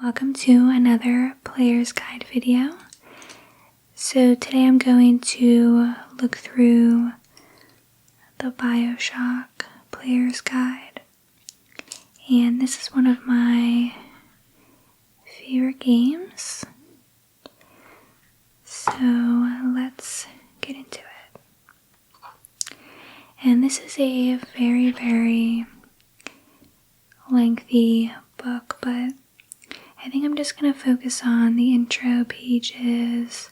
Welcome to another player's guide video. So today I'm going to look through the BioShock player's guide, and this is one of my favorite games, so let's get into it. And this is a very lengthy book, but I think I'm just going to focus on the intro pages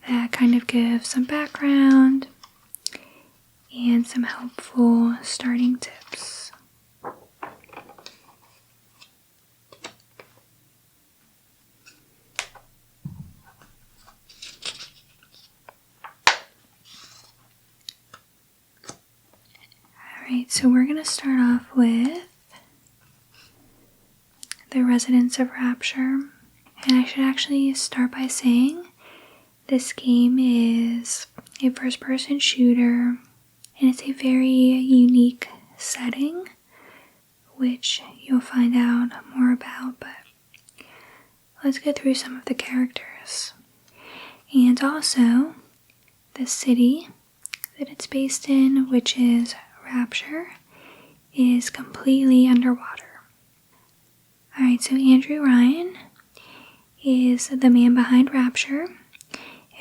that kind of give some background and some helpful starting tips. Alright, so we're going to start off with the Residents of Rapture, and I should actually start by saying this game is a first-person shooter, and it's a very unique setting, which you'll find out more about, but let's go through some of the characters. And also, the city that it's based in, which is Rapture, is completely underwater. Alright, so Andrew Ryan is the man behind Rapture.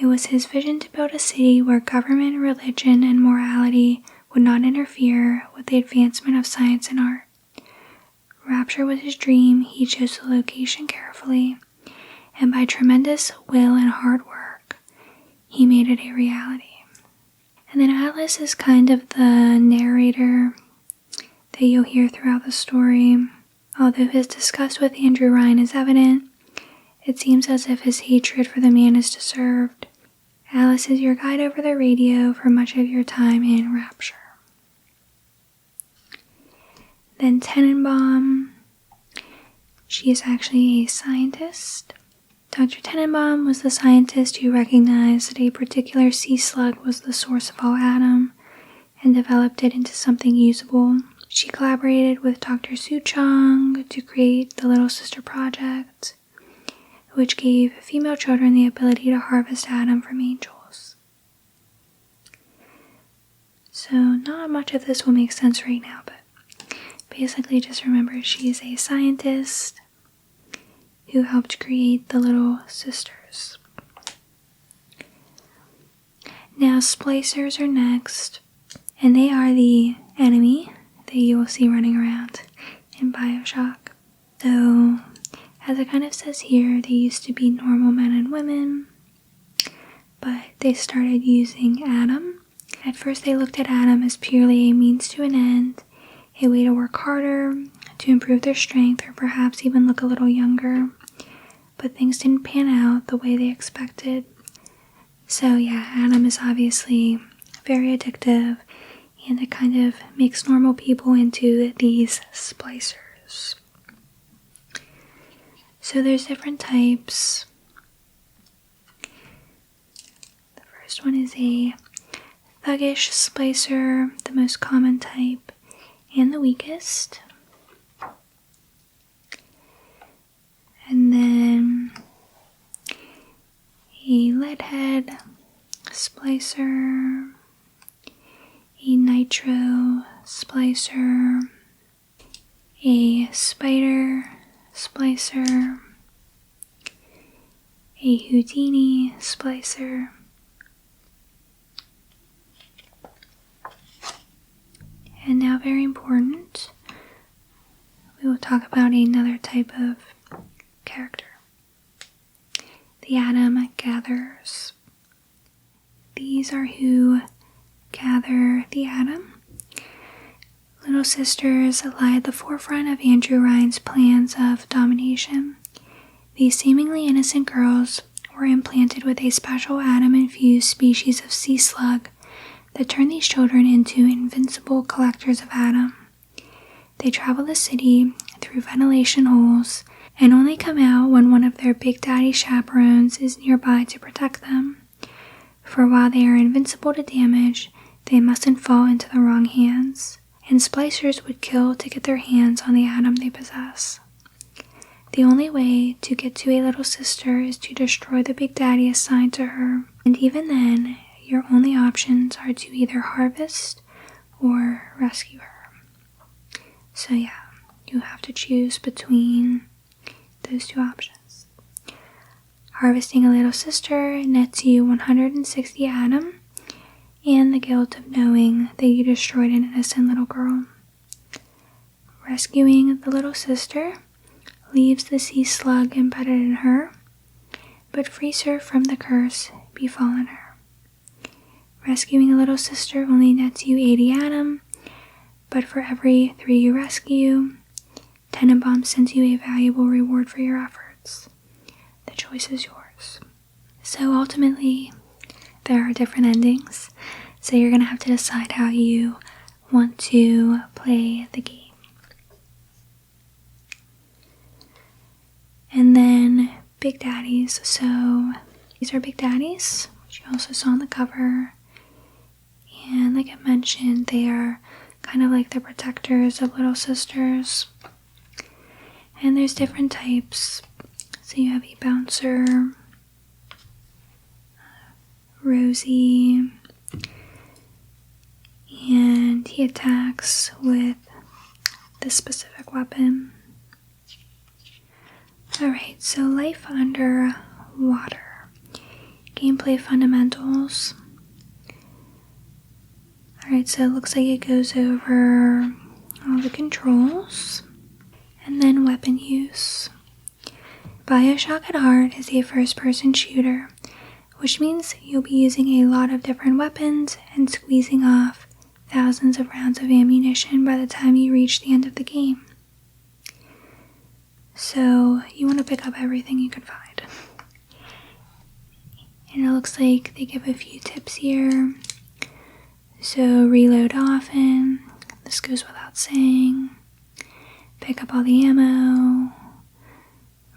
It was his vision to build a city where government, religion, and morality would not interfere with the advancement of science and art. Rapture was his dream. He chose the location carefully, and by tremendous will and hard work, he made it a reality. And then Atlas is kind of the narrator that you'll hear throughout the story. Although his disgust with Andrew Ryan is evident, it seems as if his hatred for the man is deserved. Alice is your guide over the radio for much of your time in Rapture. Then Tenenbaum. She is actually a scientist. Dr. Tenenbaum was the scientist who recognized that a particular sea slug was the source of all Adam and developed it into something usable. She collaborated with Dr. Suchong to create the Little Sister Project, which gave female children the ability to harvest Adam from angels. So not much of this will make sense right now, but basically just remember she is a scientist who helped create the Little Sisters. Now Splicers are next, and they are the enemy that you will see running around in BioShock. So, as it kind of says here, they used to be normal men and women, but they started using Adam. At first they looked at Adam as purely a means to an end, a way to work harder, to improve their strength, or perhaps even look a little younger, but things didn't pan out the way they expected. So yeah, Adam is obviously very addictive, and it kind of makes normal people into these splicers. So there's different types. The first one is a thuggish splicer, the most common type and the weakest. And then a leadhead splicer, a nitro splicer, a spider splicer, a Houdini splicer, and now very important, we will talk about another type of character, the Adam Gatherers. These are who gather the Adam. Little Sisters lie at the forefront of Andrew Ryan's plans of domination. These seemingly innocent girls were implanted with a special Adam-infused species of sea slug that turned these children into invincible collectors of Adam. They travel the city through ventilation holes and only come out when one of their Big Daddy chaperones is nearby to protect them. For while they are invincible to damage, they mustn't fall into the wrong hands, and splicers would kill to get their hands on the Adam they possess. The only way to get to a little sister is to destroy the Big Daddy assigned to her, and even then, your only options are to either harvest or rescue her. So yeah, you have to choose between those two options. Harvesting a little sister nets you 160 Atom and the guilt of knowing that you destroyed an innocent little girl. Rescuing the little sister leaves the sea slug embedded in her, but frees her from the curse befallen her. Rescuing a little sister only nets you 80 Atom, but for every 3 you rescue, Hennekam sends you a valuable reward for your efforts. The choice is yours. So ultimately, there are different endings, so you're going to have to decide how you want to play the game. And then Big Daddies. So these are Big Daddies, which you also saw on the cover. And like I mentioned, they are kind of like the protectors of little sisters. And there's different types. So you have a bouncer, Rosie, and he attacks with this specific weapon. Alright, so life under water. Gameplay fundamentals. Alright, so it looks like it goes over all the controls. And then weapon use. BioShock at heart is a first-person shooter, which means you'll be using a lot of different weapons and squeezing off thousands of rounds of ammunition by the time you reach the end of the game. So you want to pick up everything you can find. And it looks like they give a few tips here. So reload often, this goes without saying. Pick up all the ammo.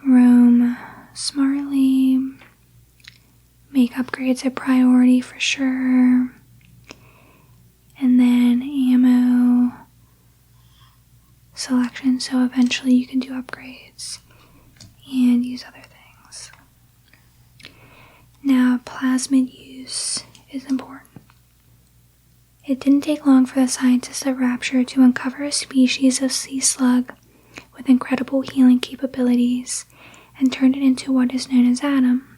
Roam smartly. Make upgrades a priority for sure. And then ammo selection, so eventually you can do upgrades and use other things. Now, plasmid use is important. It didn't take long for the scientists at Rapture to uncover a species of sea slug with incredible healing capabilities and turned it into what is known as Atom.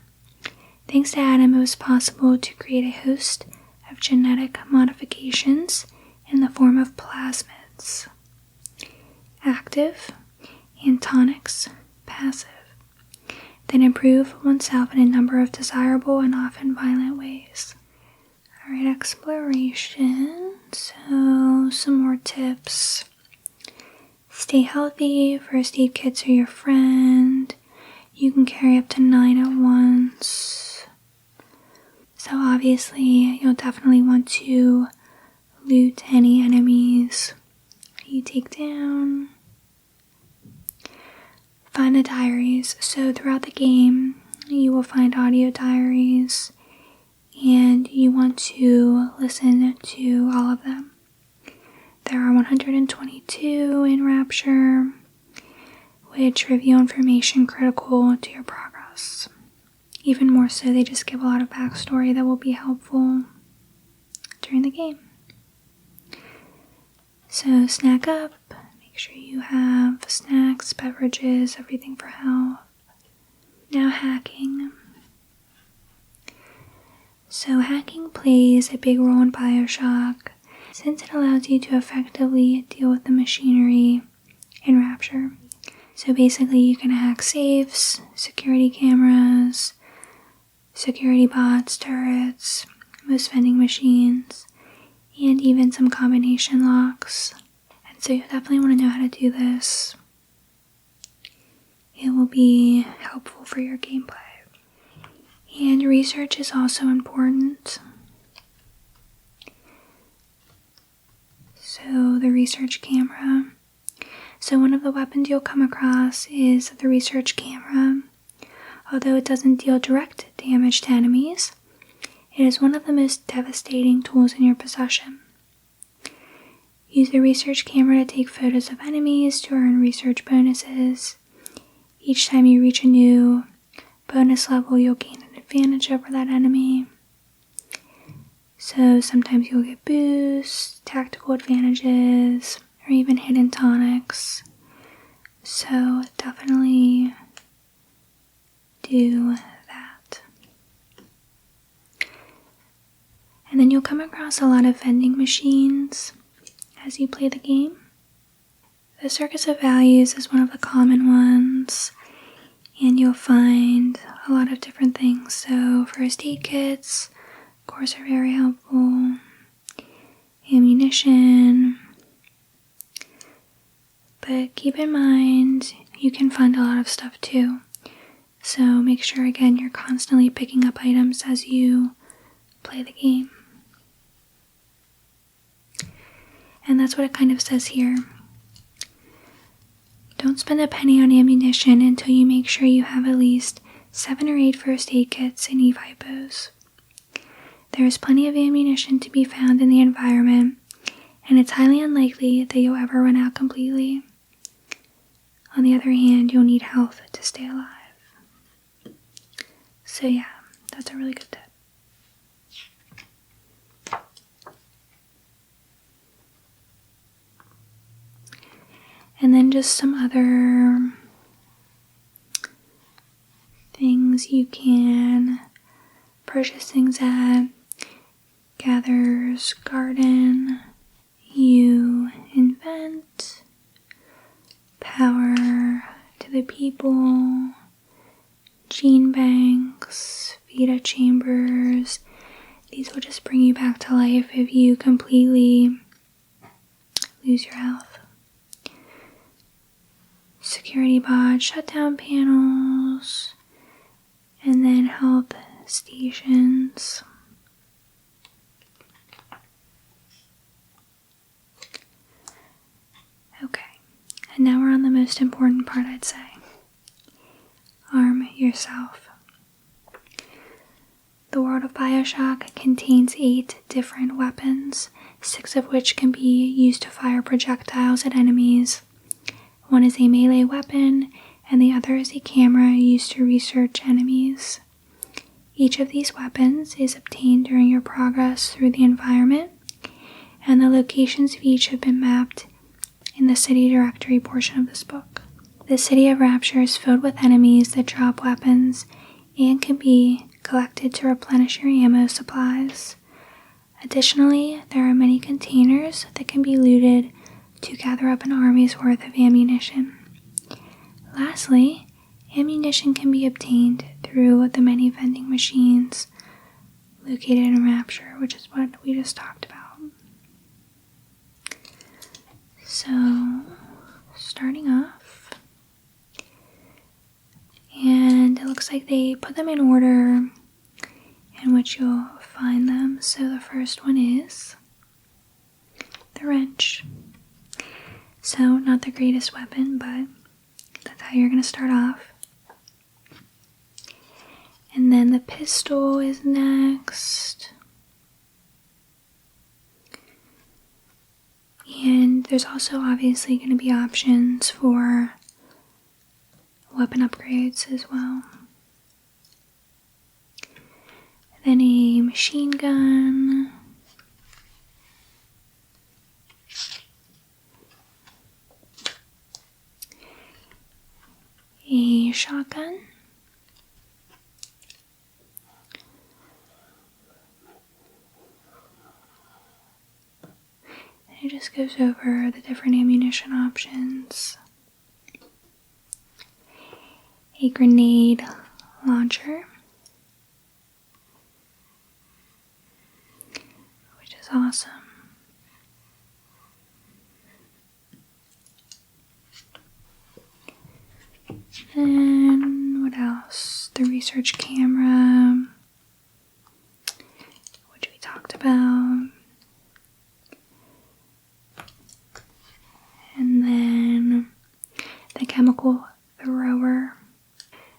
Thanks to Atom, it was possible to create a host of genetic modifications in the form of plasmids. Active, and tonics, passive, that improve oneself in a number of desirable and often violent ways. Alright, exploration, so some more tips. Stay healthy, first aid kits are your friend. You can carry up to 9 at once. So obviously, you'll definitely want to loot any enemies you take down. Find the diaries. So throughout the game, you will find audio diaries, and you want to listen to all of them. There are 122 in Rapture, which reveal information critical to your progress. Even more so, they just give a lot of backstory that will be helpful during the game. So snack up. Make sure you have snacks, beverages, everything for health. Now hacking. So hacking plays a big role in BioShock since it allows you to effectively deal with the machinery in Rapture. So basically you can hack safes, security cameras, security bots, turrets, most vending machines, and even some combination locks. And so you definitely want to know how to do this. It will be helpful for your gameplay. And research is also important. So the research camera. So one of the weapons you'll come across is the research camera. Although it doesn't deal direct damage to enemies, it is one of the most devastating tools in your possession. Use the research camera to take photos of enemies to earn research bonuses. Each time you reach a new bonus level, you'll gain an advantage over that enemy. So sometimes you'll get boosts, tactical advantages, or even hidden tonics. So definitely do that. And then you'll come across a lot of vending machines as you play the game. The Circus of Values is one of the common ones, and you'll find a lot of different things. So first aid kits, of course, are very helpful. Ammunition. But keep in mind, you can find a lot of stuff too. So make sure, again, you're constantly picking up items as you play the game. And that's what it kind of says here. Don't spend a penny on ammunition until you make sure you have at least 7 or 8 first aid kits and EVIPOs. There is plenty of ammunition to be found in the environment, and it's highly unlikely that you'll ever run out completely. On the other hand, you'll need health to stay alive. So yeah, that's a really good tip. And then just some other things you can purchase things at. Gather's Garden, You Invent, Power to the People, Gene Banks, Vita Chambers. These will just bring you back to life if you completely lose your health. Security bot, shutdown panels, and then health stations. Okay, and now we're on the most important part, I'd say. Arm yourself. The world of BioShock contains 8 different weapons, 6 of which can be used to fire projectiles at enemies. One is a melee weapon, and the other is a camera used to research enemies. Each of these weapons is obtained during your progress through the environment, and the locations of each have been mapped in the city directory portion of this book. The City of Rapture is filled with enemies that drop weapons and can be collected to replenish your ammo supplies. Additionally, there are many containers that can be looted to gather up an army's worth of ammunition. Lastly, ammunition can be obtained through the many vending machines located in Rapture, which is what we just talked about. So, starting off, and it looks like they put them in order in which you'll find them. So the first one is the wrench. So not the greatest weapon, but that's how you're going to start off. And then the pistol is next. And there's also obviously going to be options for weapon upgrades as well. Then a machine gun. A shotgun. It just goes over the different ammunition options. A grenade launcher, which is awesome. And what else? The research camera, which we talked about. And then the chemical thrower,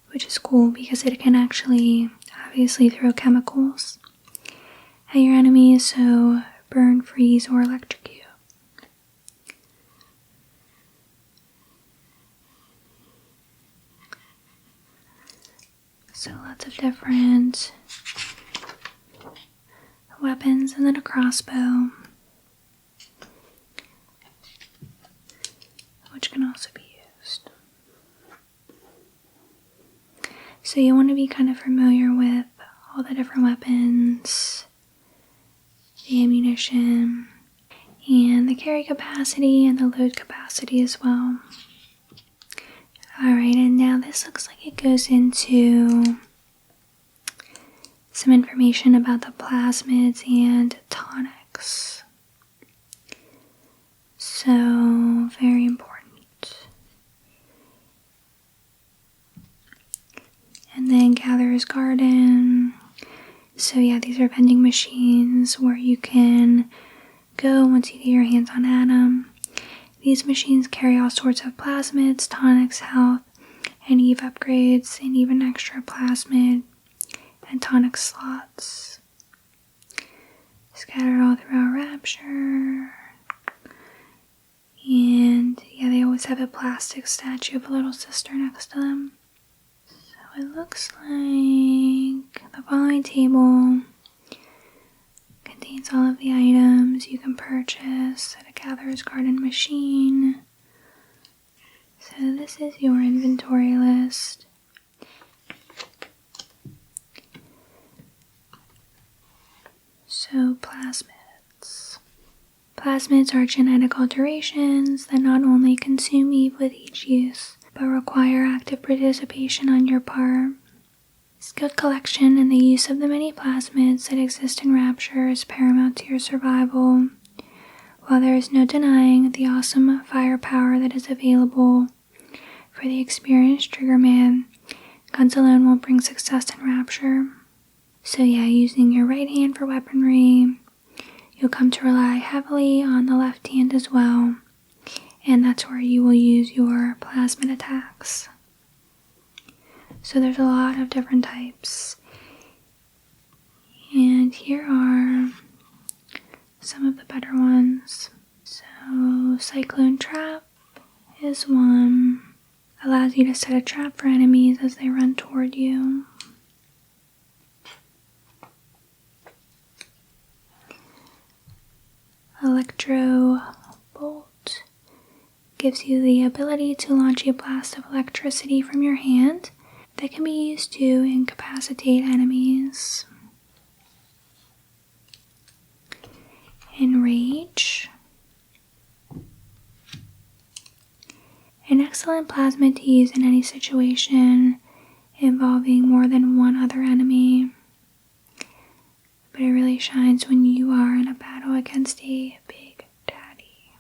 which is cool because it can actually obviously throw chemicals at your enemies, so burn, freeze, or electrocute. So lots of different weapons, and then a crossbow, which can also be used. So you want to be kind of familiar with all the different weapons, the ammunition, and the carry capacity and the load capacity as well. Alright, and now this looks like it goes into some information about the plasmids and tonics. So, very important. And then Gatherer's Garden. So yeah, these are vending machines where you can go once you get your hands on them. These machines carry all sorts of plasmids, tonics, health, and EVE upgrades, and even extra plasmid and tonic slots scattered all throughout Rapture. And yeah, they always have a plastic statue of a little sister next to them. So it looks like the following table contains all of the items you can purchase at a Gatherer's Garden machine. So this is your inventory list. So plasmids. Plasmids are genetic alterations that not only consume EVE with each use, but require active participation on your part. Skilled collection and the use of the many plasmids that exist in Rapture is paramount to your survival, while there is no denying the awesome firepower that is available for the experienced triggerman. Guns alone won't bring success in Rapture. So yeah, using your right hand for weaponry, you'll come to rely heavily on the left hand as well, and that's where you will use your plasmid attacks. So there's a lot of different types, and here are some of the better ones. So Cyclone Trap is one. Allows you to set a trap for enemies as they run toward you. Electro Bolt gives you the ability to launch a blast of electricity from your hand that can be used to incapacitate enemies. Enrage. An excellent plasmid to use in any situation involving more than one other enemy, but it really shines when you are in a battle against a big daddy.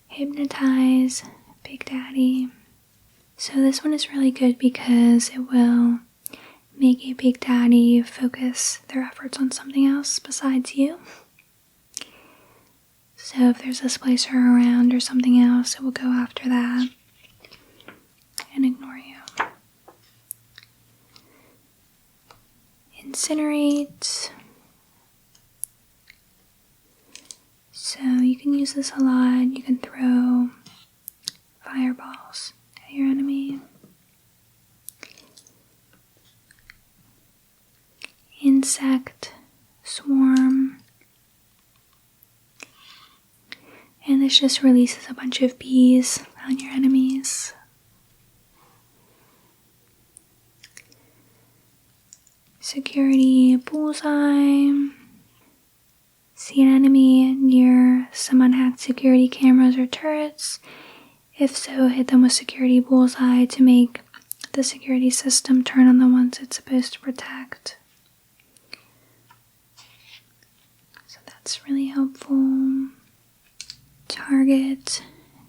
Hypnotize Big Daddy. So this one is really good because it will make a big daddy focus their efforts on something else besides you. So if there's a Splicer around or something else, it will go after that and ignore you. Incinerate. So you can use this a lot. You can throw fireballs at your enemy. Insect Swarm. And this just releases a bunch of bees on your enemies. Security Bullseye. See an enemy near some unhacked security cameras or turrets. If so, hit them with Security Bullseye to make the security system turn on the ones it's supposed to protect. So that's really helpful. Target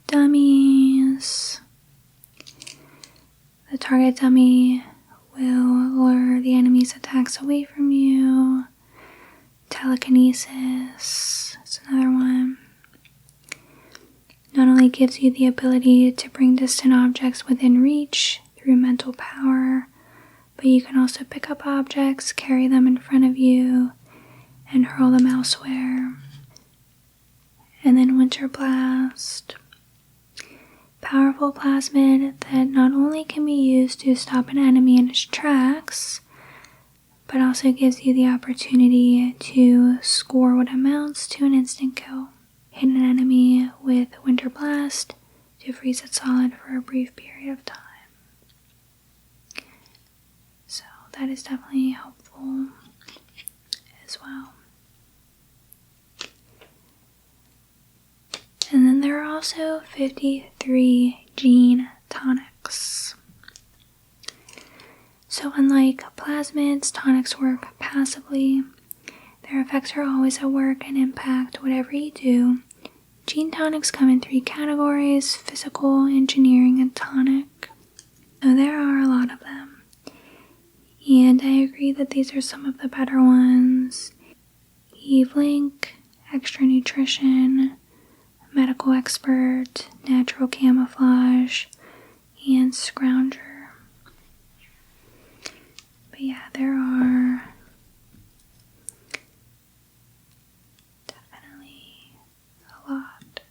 dummies. The target dummy will lure the enemy's attacks away from you. Telekinesis is another one. Not only gives you the ability to bring distant objects within reach through mental power, but you can also pick up objects, carry them in front of you, and hurl them elsewhere. And then Winter Blast. powerful plasmid that not only can be used to stop an enemy in its tracks, but also gives you the opportunity to score what amounts to an instant kill. Hit an enemy with Winter Blast to freeze it solid for a brief period of time. So that is definitely helpful as well. And then there are also 53 gene tonics. So unlike plasmids, tonics work passively. Their effects are always at work and impact whatever you do. Gene tonics come in 3 categories: physical, engineering, and tonic. So there are a lot of them. And I agree that these are some of the better ones. Evelink, Extra Nutrition, Medical Expert, Natural Camouflage, and Scrounger. But yeah, there are definitely a lot.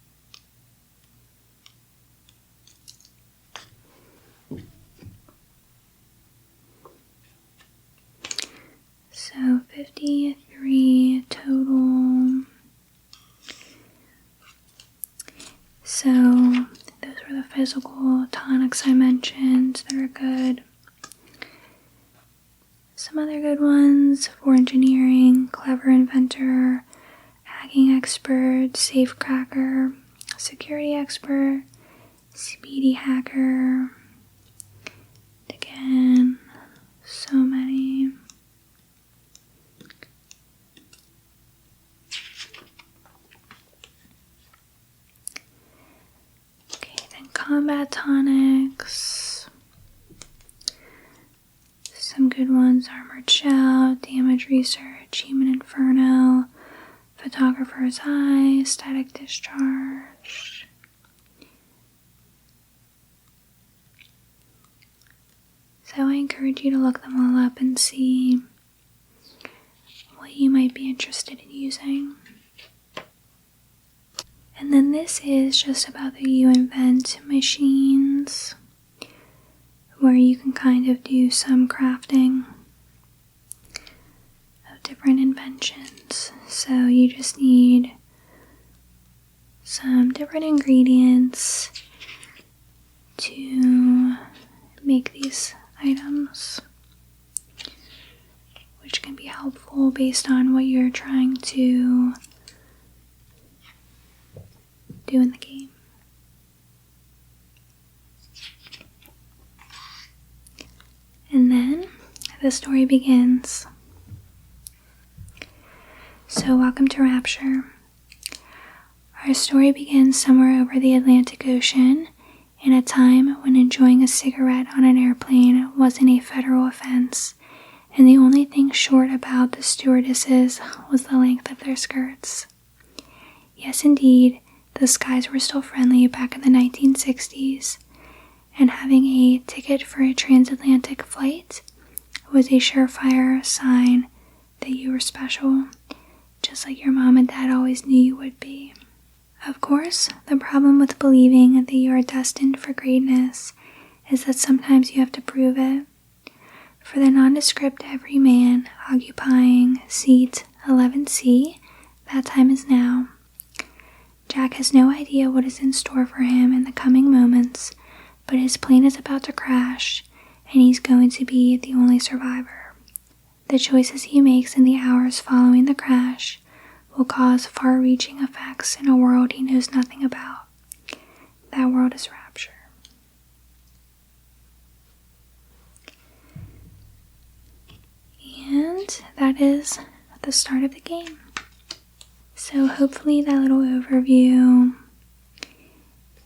So 53 total. So those were the physical tonics I mentioned that are good. Some other good ones for engineering: Clever Inventor, Hacking Expert, Safecracker, Security Expert, Speedy Hacker. Again, so many. Combat tonics. Some good ones: Armored Shell, Damage Research, Human Inferno, Photographer's Eye, Static Discharge. So I encourage you to look them all up and see what you might be interested in using. And then this is just about the You Invent machines, where you can kind of do some crafting of different inventions. So you just need some different ingredients to make these items, which can be helpful based on what you're trying to do in the game. And then the story begins. So welcome to Rapture. Our story begins somewhere over the Atlantic Ocean, in a time when enjoying a cigarette on an airplane wasn't a federal offense, and the only thing short about the stewardesses was the length of their skirts. Yes, indeed, the skies were still friendly back in the 1960s, and having a ticket for a transatlantic flight was a surefire sign that you were special, just like your mom and dad always knew you would be. Of course, the problem with believing that you are destined for greatness is that sometimes you have to prove it. For the nondescript everyman occupying seat 11C, that time is now. Jack has no idea what is in store for him in the coming moments, but his plane is about to crash, and he's going to be the only survivor. The choices he makes in the hours following the crash will cause far-reaching effects in a world he knows nothing about. That world is Rapture. And that is the start of the game. So hopefully that little overview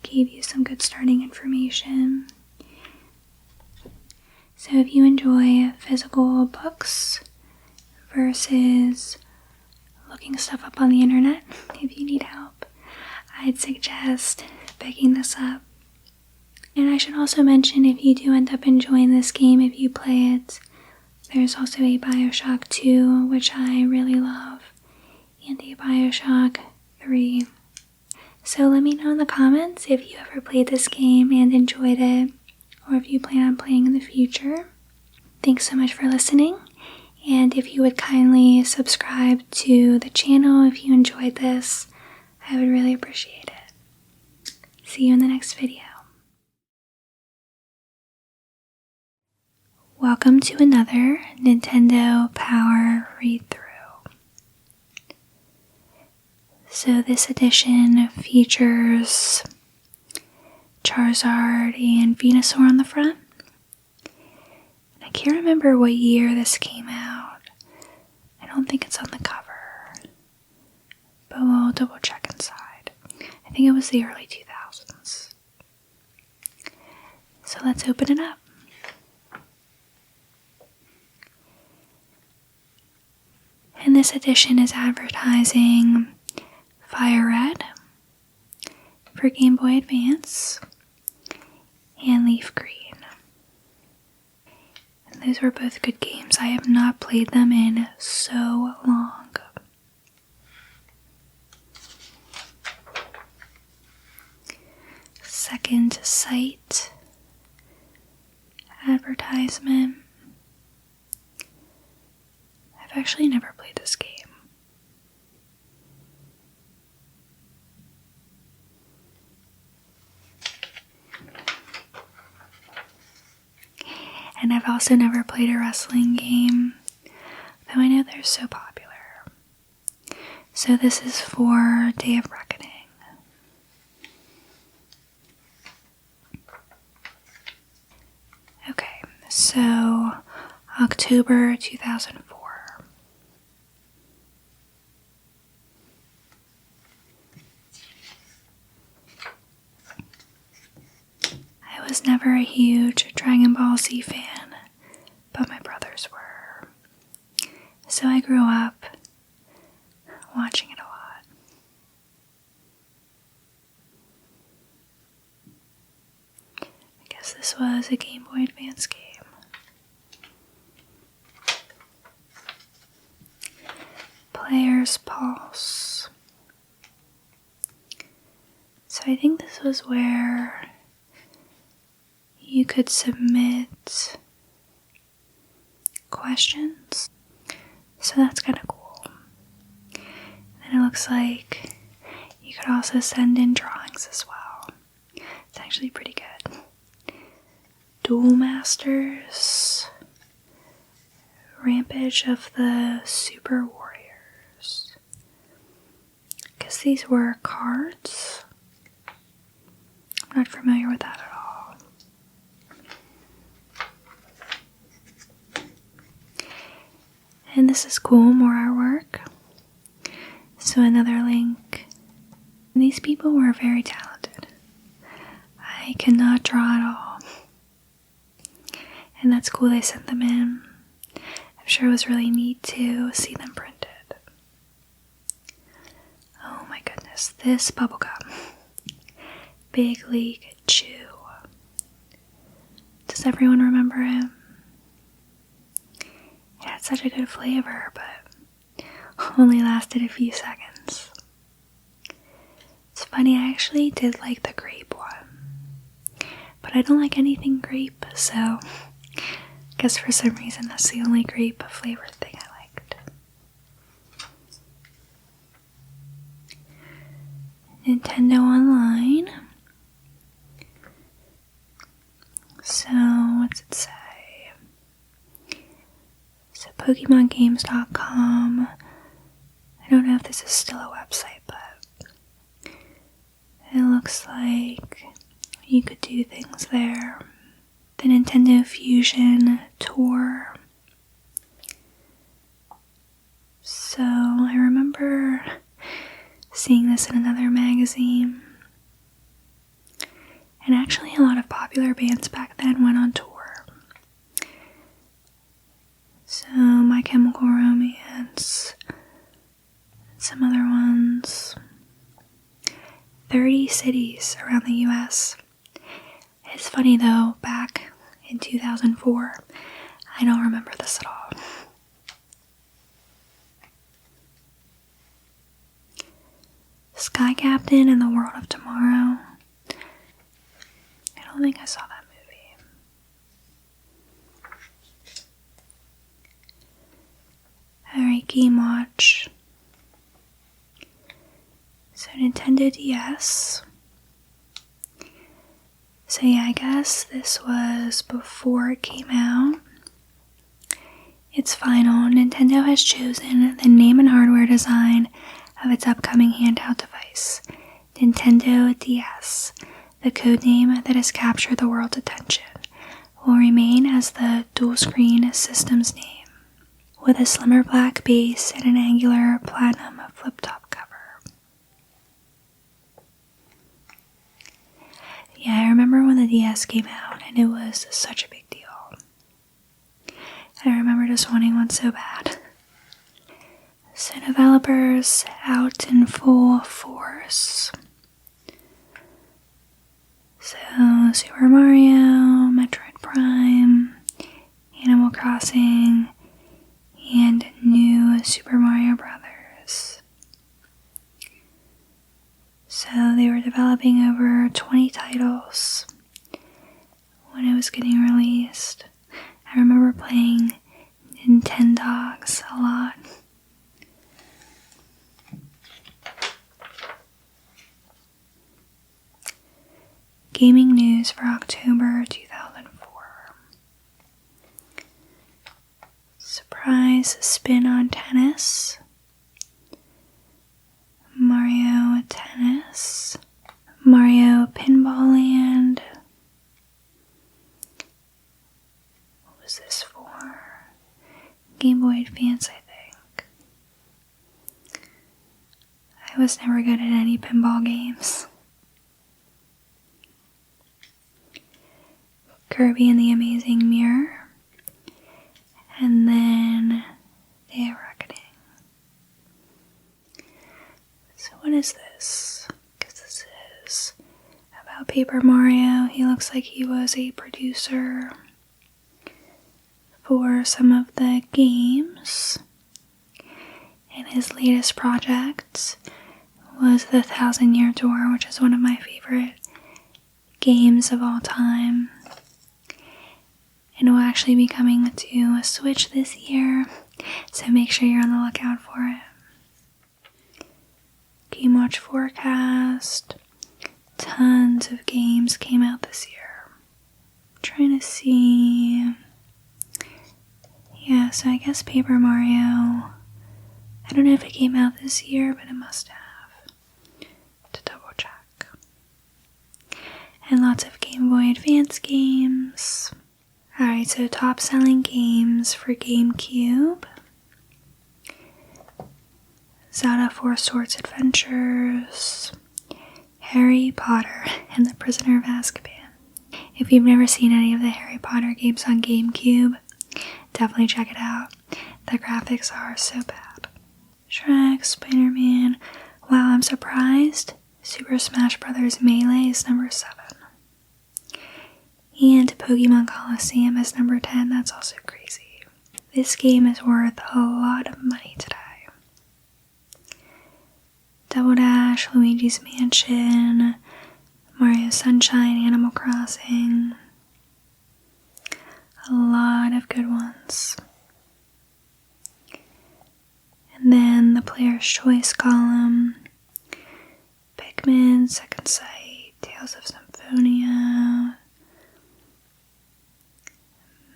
gave you some good starting information. So if you enjoy physical books versus looking stuff up on the internet, if you need help, I'd suggest picking this up. And I should also mention, if you do end up enjoying this game, if you play it, there's also a BioShock 2, which I really love, and a BioShock 3. So let me know in the comments if you ever played this game and enjoyed it, or if you plan on playing in the future. Thanks so much for listening, and if you would kindly subscribe to the channel if you enjoyed this, I would really appreciate it. See you in the next video. Welcome to another Nintendo Power read-through. So this edition features Charizard and Venusaur on the front. I can't remember what year this came out. I don't think it's on the cover, but we'll double check inside. I think it was the early 2000s. So let's open it up. And this edition is advertising Fire Red for Game Boy Advance and Leaf Green. And those were both good games. I have not played them in so long. Second Sight advertisement. I've actually never played this game. And I've also never played a wrestling game, though I know they're so popular. So this is for Day of Reckoning. Okay, so October 2004. I was never a huge Dragon Ball Z fan, but my brothers were. So I grew up watching it a lot. I guess this was a Game Boy Advance game. Player's Pulse. So I think this was where you could submit questions. So that's kind of cool. And it looks like you could also send in drawings as well. It's actually pretty good. Duel Masters. Rampage of the Super Warriors. I guess these were cards. I'm not familiar with that at all. And this is cool, more artwork. So another link. And these people were very talented. I cannot draw at all. And that's cool they sent them in. I'm sure it was really neat to see them printed. Oh my goodness, this bubblegum. Big League Chew. Does everyone remember him? It had such a good flavor, but only lasted a few seconds. It's funny, I actually did like the grape one, but I don't like anything grape, so I guess for some reason that's the only grape flavored thing I liked. Nintendo Online. So, what's it say? So PokemonGames.com. I don't know if this is still a website, but it looks like you could do things there. The Nintendo Fusion Tour. So I remember seeing this in another magazine. And actually a lot of popular bands back then went on tour. So My Chemical Romance, some other ones. 30 cities around the US. It's funny though, back in 2004, I don't remember this at all. Sky Captain and the World of Tomorrow. I don't think I saw that movie. Alright, Game Watch. So Nintendo DS. So yeah, I guess this was before it came out. It's final. Nintendo has chosen the name and hardware design of its upcoming handheld device, Nintendo DS. The codename that has captured the world's attention will remain as the dual-screen system's name, with a slimmer black base and an angular platinum flip-top cover. Yeah, I remember when the DS came out, and it was such a big deal. I remember just wanting one so bad. So developers out in full force. So Super Mario, Metroid Prime, Animal Crossing, and new Super Mario Brothers. So they were developing over 20 titles when it was getting released. I remember playing Nintendogs a lot. Gaming news for October 2004. Surprise spin on tennis. Mario Tennis. Mario Pinball Land. What was this for? Game Boy Advance, I think. I was never good at any pinball games. Kirby and the Amazing Mirror, and then Day of Reckoning. So what is this? Because this is about Paper Mario. He looks like he was a producer for some of the games, and his latest project was The 1,000-Year Door, which is one of my favorite games of all time. And it will actually be coming to a Switch this year, so make sure you're on the lookout for it. Game Watch forecast. Tons of games came out this year. I'm trying to see. Yeah, so I guess Paper Mario. I don't know if it came out this year, but it must have. To double check. And lots of Game Boy Advance games. Alright, so top selling games for GameCube. Zelda Four Swords Adventures. Harry Potter and the Prisoner of Azkaban. If you've never seen any of the Harry Potter games on GameCube, definitely check it out. The graphics are so bad. Shrek, Spider-Man. Wow, I'm surprised. Super Smash Bros. Melee is number 7. And Pokemon Coliseum is number 10. That's also crazy. This game is worth a lot of money today. Double Dash, Luigi's Mansion, Mario Sunshine, Animal Crossing. A lot of good ones. And then the Player's Choice column. Pikmin, Second Sight, Tales of Symphonia,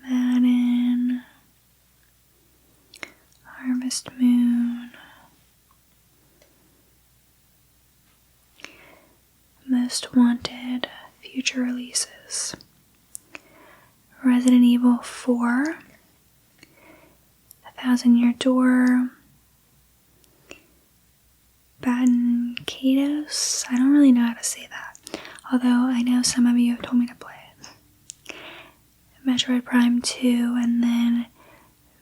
Madden, Harvest Moon, Most Wanted, future releases, Resident Evil 4, 1,000-Year Door, Baton-Kados. I don't really know how to say that, although I know some of you have told me to play it. Metroid Prime 2, and then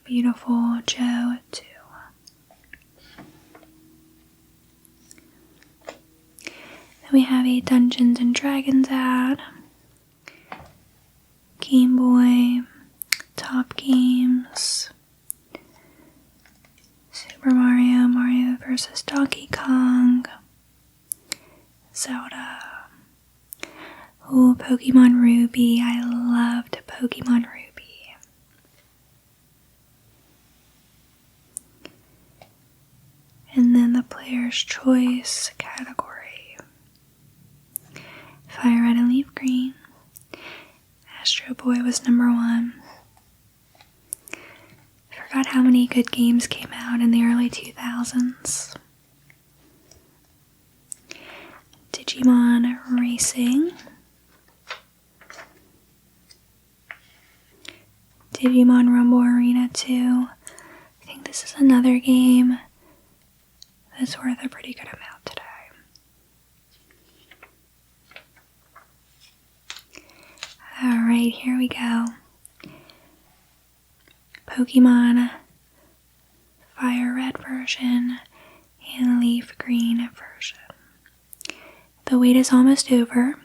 Beautiful Joe 2. Then we have a Dungeons and Dragons ad. Game Boy, Top Games, Super Mario, Mario vs. Donkey Kong, Zelda. Ooh, Pokemon Ruby. I loved Pokemon Ruby. And then the player's choice category. Fire Red and Leaf Green. Astro Boy was number 1. Forgot how many good games came out in the early 2000s. Digimon Racing. Digimon Rumble Arena 2. I think this is another game that's worth a pretty good amount today. Alright, here we go. Pokemon Fire Red version and Leaf Green version. The wait is almost over.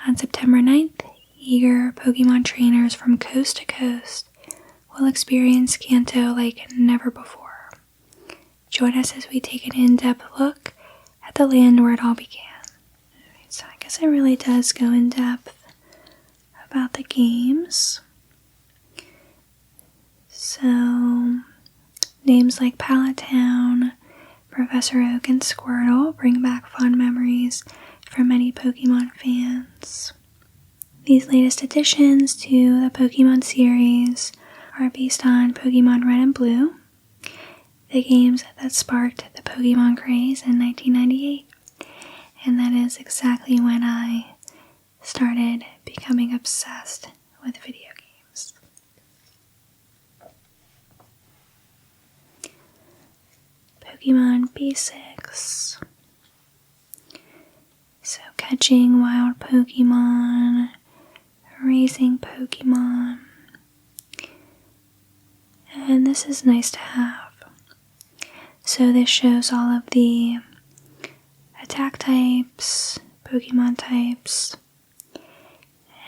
On September 9th, eager Pokemon trainers from coast to coast will experience Kanto like never before. Join us as we take an in-depth look at the land where it all began. So I guess it really does go in depth about the games. So, names like Pallet Town, Professor Oak, and Squirtle bring back fond memories for many Pokemon fans. These latest additions to the Pokemon series are based on Pokemon Red and Blue, the games that sparked the Pokemon craze in 1998, and that is exactly when I started becoming obsessed with video games. Pokemon Basics. So catching wild Pokemon, raising Pokemon, and this is nice to have. So this shows all of the attack types, Pokemon types,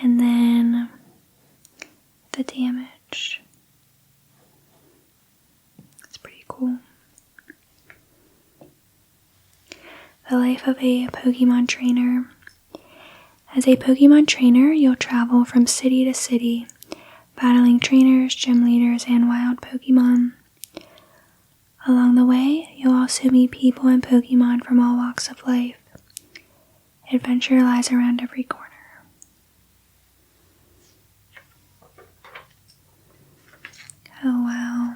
and then the damage. It's pretty cool. The life of a Pokemon trainer. As a Pokemon trainer, you'll travel from city to city, battling trainers, gym leaders, and wild Pokemon. Along the way, you'll also meet people and Pokemon from all walks of life. Adventure lies around every corner. Oh wow.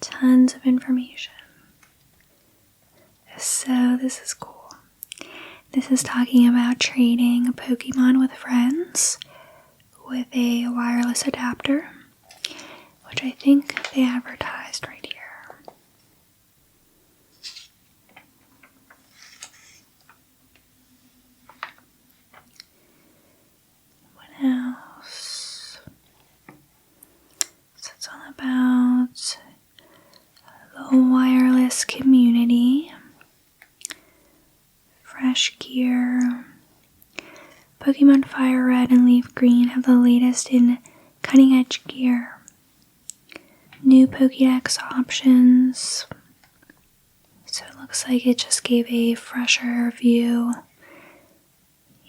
Tons of information. So this is cool. This is talking about trading a Pokemon with friends with a wireless adapter, which I think they advertised right here. What else? So it's all about the wireless community. Fresh gear. Pokemon Fire Red and Leaf Green have the latest in cutting-edge gear. New Pokédex options. So it looks like it just gave a fresher view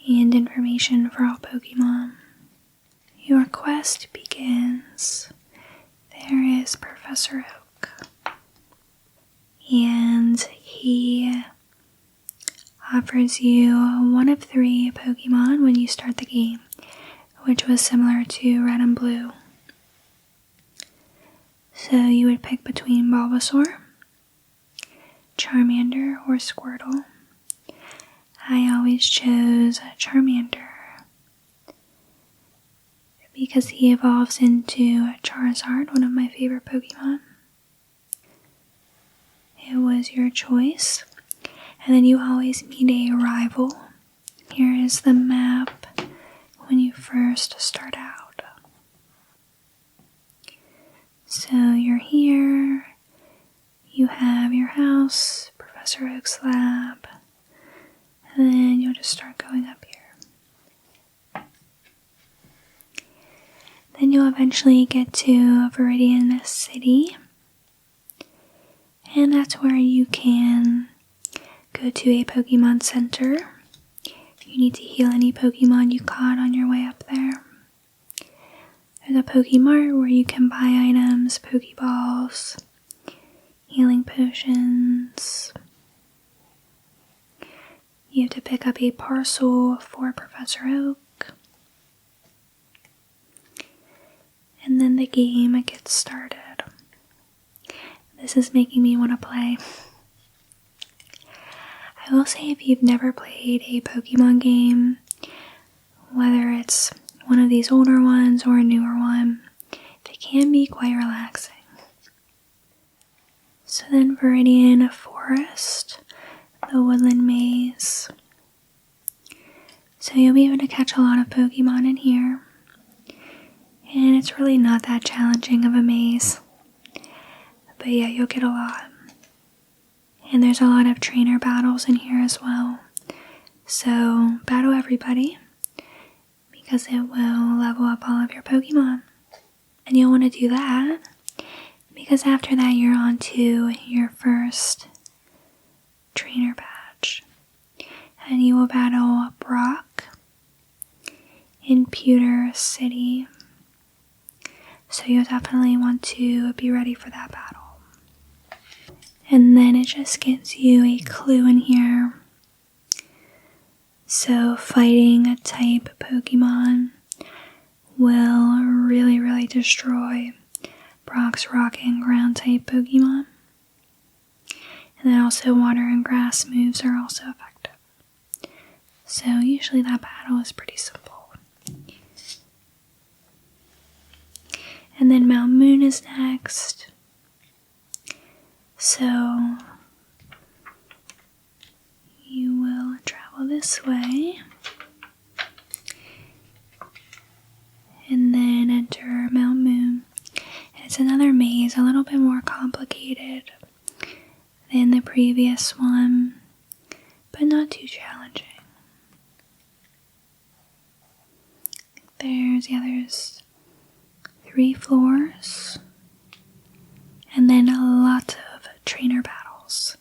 and information for all Pokemon. Your quest begins. There is Professor Oak. And he offers you one of 3 Pokemon when you start the game, which was similar to Red and Blue. So you would pick between Bulbasaur, Charmander, or Squirtle. I always chose Charmander because he evolves into Charizard, one of my favorite Pokemon. It was your choice. And then you always meet a rival. Here is the map when you first start out. So you're here, you have your house, Professor Oak's lab, and then you'll just start going up here. Then you'll eventually get to Viridian City, and that's where you can go to a Pokemon Center. You need to heal any Pokemon you caught on your way up there. There's a Pokemart where you can buy items, Pokeballs, healing potions. You have to pick up a parcel for Professor Oak. And then the game gets started. This is making me want to play. I will say, if you've never played a Pokemon game, whether it's one of these older ones or a newer one, they can be quite relaxing. So then Viridian Forest, the Woodland Maze. So you'll be able to catch a lot of Pokemon in here. And it's really not that challenging of a maze. But yeah, you'll get a lot. And there's a lot of trainer battles in here as well. So battle everybody, because it will level up all of your Pokemon. And you'll want to do that, because after that you're on to your first trainer badge. And you will battle Brock in Pewter City. So you'll definitely want to be ready for that battle. And then it just gives you a clue in here. So fighting a type Pokemon will really destroy Brock's rock and ground type Pokemon. And then also water and grass moves are also effective. So usually that battle is pretty simple. And then Mount Moon is next. So you will travel this way and then enter Mount Moon. And it's another maze, a little bit more complicated than the previous one, but not too challenging. There's 3 floors, and then a lot of trainer battles.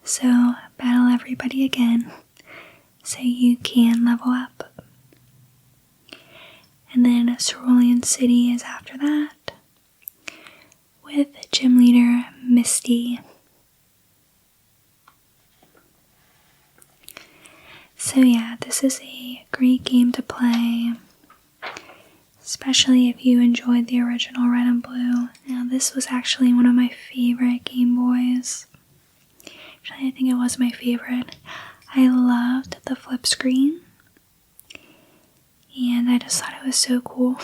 So battle everybody again, so you can level up. And then Cerulean City is after that, with gym leader Misty. So yeah, this is a great game to play, especially if you enjoyed the original Red and Blue. Now this was actually one of my favorite Game Boys. Actually, I think it was my favorite. I loved the flip screen, and I just thought it was so cool.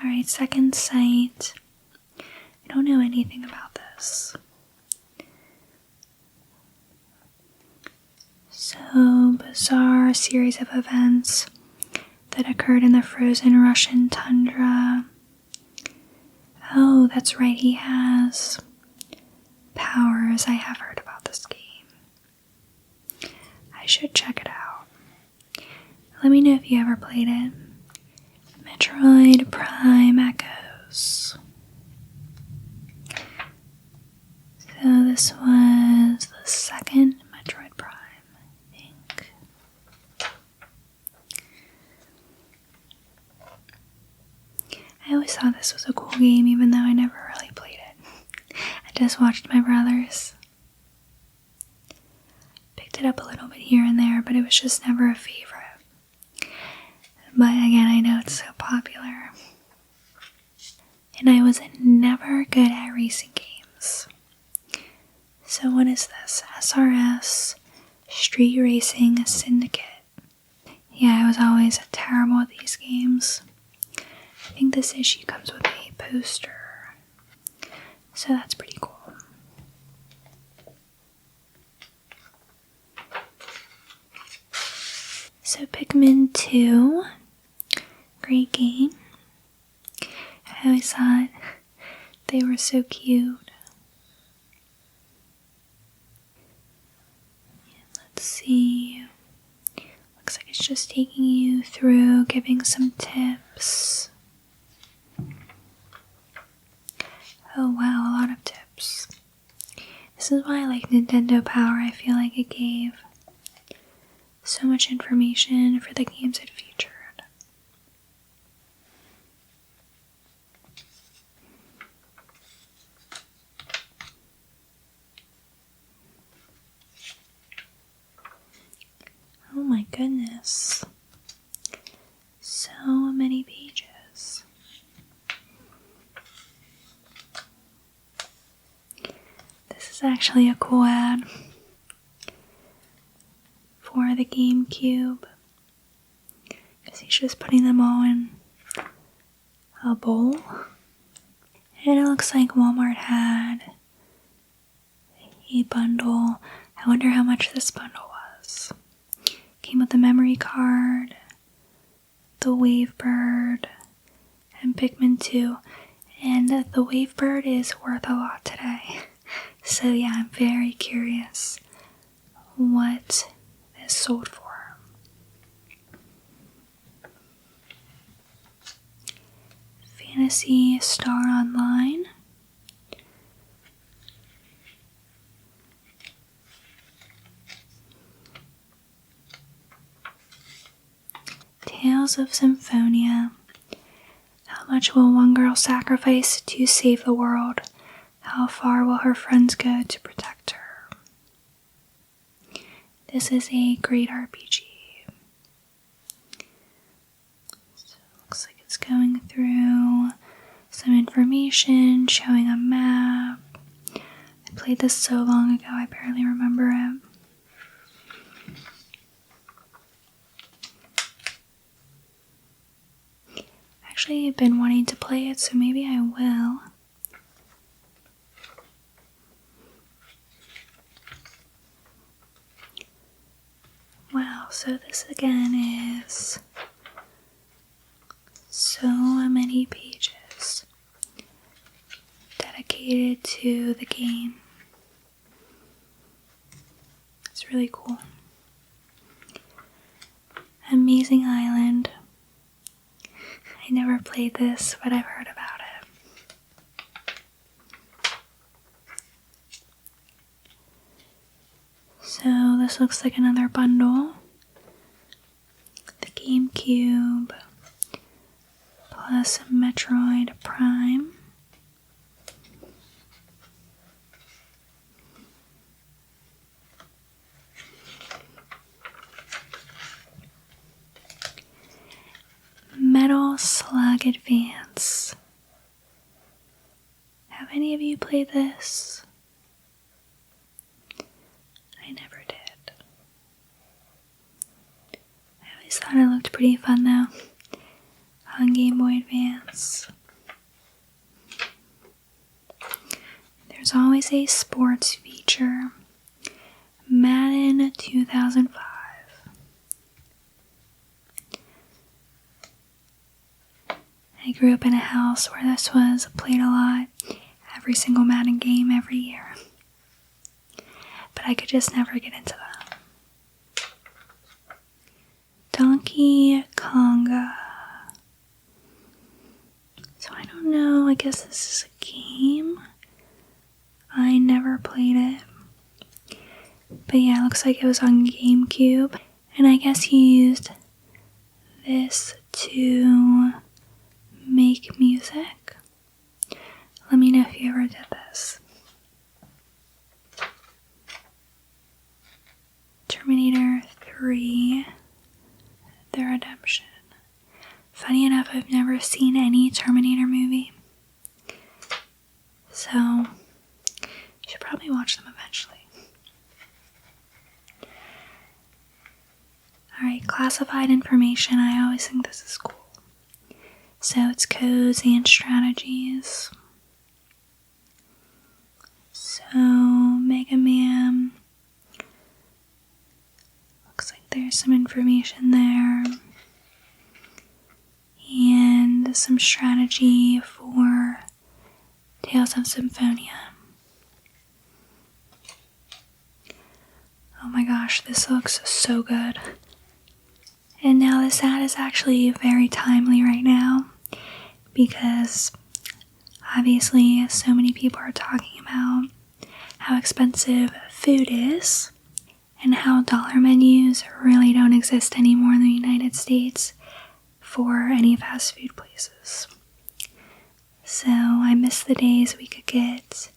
Alright, Second Sight. I don't know anything about this. So, bizarre series of events that occurred in the frozen Russian tundra. Oh, that's right, he has powers. I have heard about this game. I should check it out. Let me know if you ever played it. Metroid Prime Echoes. So this was the second Metroid Prime, I think. I always thought this was a cool game, even though I never really played it. I just watched my brothers. Picked it up a little bit here and there, but it was just never a favorite. But again, I know it's so popular. And I was never good at racing games. So what is this? SRS Street Racing Syndicate. Yeah, I was always terrible at these games. I think this issue comes with a poster. So that's pretty cool. So Pikmin 2. Great game. I always thought they were so cute. Let's see. Looks like it's just taking you through, giving some tips. Oh wow, a lot of tips. This is why I like Nintendo Power. I feel like it gave so much information for the games it featured. Oh my goodness. So many pages. This is actually a cool ad for the GameCube, because he's just putting them all in a bowl. And it looks like Walmart had a bundle. I wonder how much this bundle was. Came with the memory card, the Wavebird, and Pikmin 2. And the Wavebird is worth a lot today. So yeah, I'm very curious what this sold for. Phantasy Star Online. Tales of Symphonia. How much will one girl sacrifice to save the world? How far will her friends go to protect her? This is a great RPG. So it looks like it's going through some information, showing a map. I played this so long ago, I barely remember it. Actually, I've been wanting to play it, so maybe I will. Wow, so this again is so many pages dedicated to the game. It's really cool. Amazing Island. I never played this, but I've heard about it. So this looks like another bundle. The GameCube plus Metroid Prime. Metal Slug Advance. Have any of you played this? I never did. I always thought it looked pretty fun though, on Game Boy Advance. There's always a sports feature. Madden 2005. I grew up in a house where this was played a lot. Every single Madden game every year. But I could just never get into that. Donkey Konga. So I don't know, I guess this is a game. I never played it. But yeah, it looks like it was on GameCube. And I guess he used this to make music. Let me know if you ever did this. Terminator 3, The Redemption. Funny enough, I've never seen any Terminator movie. So, you should probably watch them eventually. Alright, classified information. I always think this is cool. So it's codes and strategies. So, Mega Man. Looks like there's some information there. And some strategy for Tales of Symphonia. Oh my gosh, this looks so good. And now this ad is actually very timely right now, because Obviously, so many people are talking about how expensive food is and how dollar menus really don't exist anymore in the United States for any fast food places. So I miss the days we could get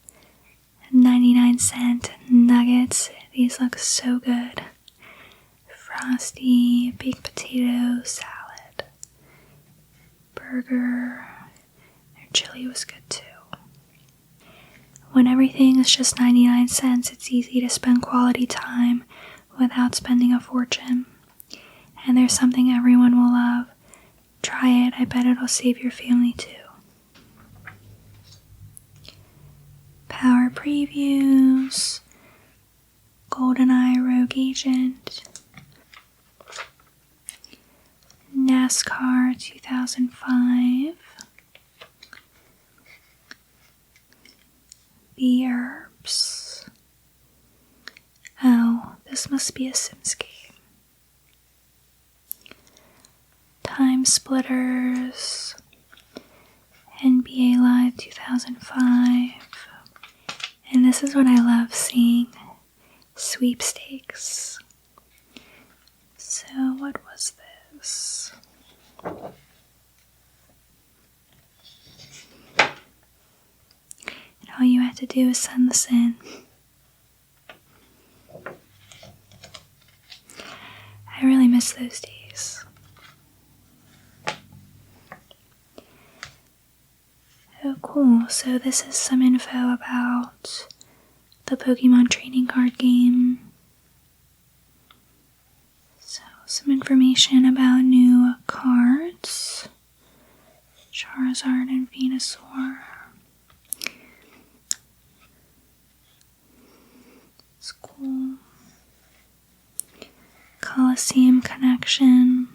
99-cent nuggets. These look so good. Frosty, baked potato, salad, burger. Their chili was good too. When everything is just 99 cents, it's easy to spend quality time without spending a fortune. And there's something everyone will love. Try it, I bet it'll save your family too. Power previews, GoldenEye Rogue Agent, NASCAR 2005, the Herbs. Oh, this must be a Sims game. Time Splitters, NBA Live 2005. And this is what I love seeing, sweepstakes. So what was this? And all you have to do is send this in. I really miss those days. Oh, cool. So this is some info about the Pokemon trading card game. So some information about new cards. Charizard and Venusaur. It's cool. Coliseum Connection.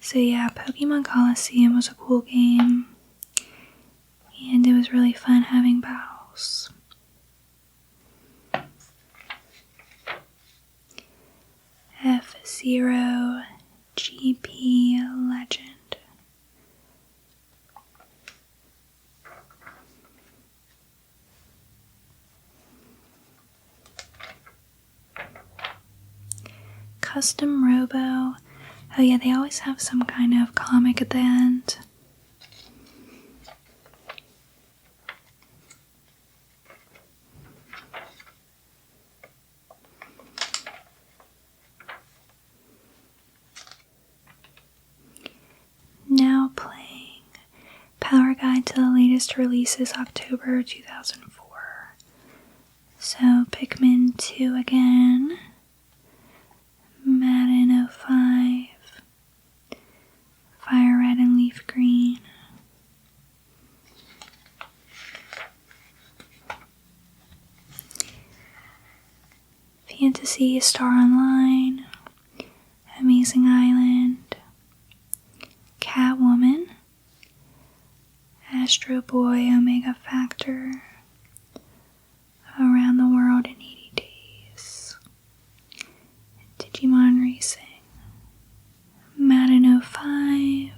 So yeah, Pokemon Coliseum was a cool game. And it was really fun having battles. F-Zero GP Legend. Custom Robo. Oh yeah, they always have some kind of comic at the end. Now playing. Power Guide to the latest releases, October 2004. So Pikmin 2 again. Madden 05. Fire Red and Leaf Green. Fantasy Star Online. Amazing Island. Catwoman. Astro Boy Omega Factor. Around the World in 80 Days. Digimon Racing. Madden 05.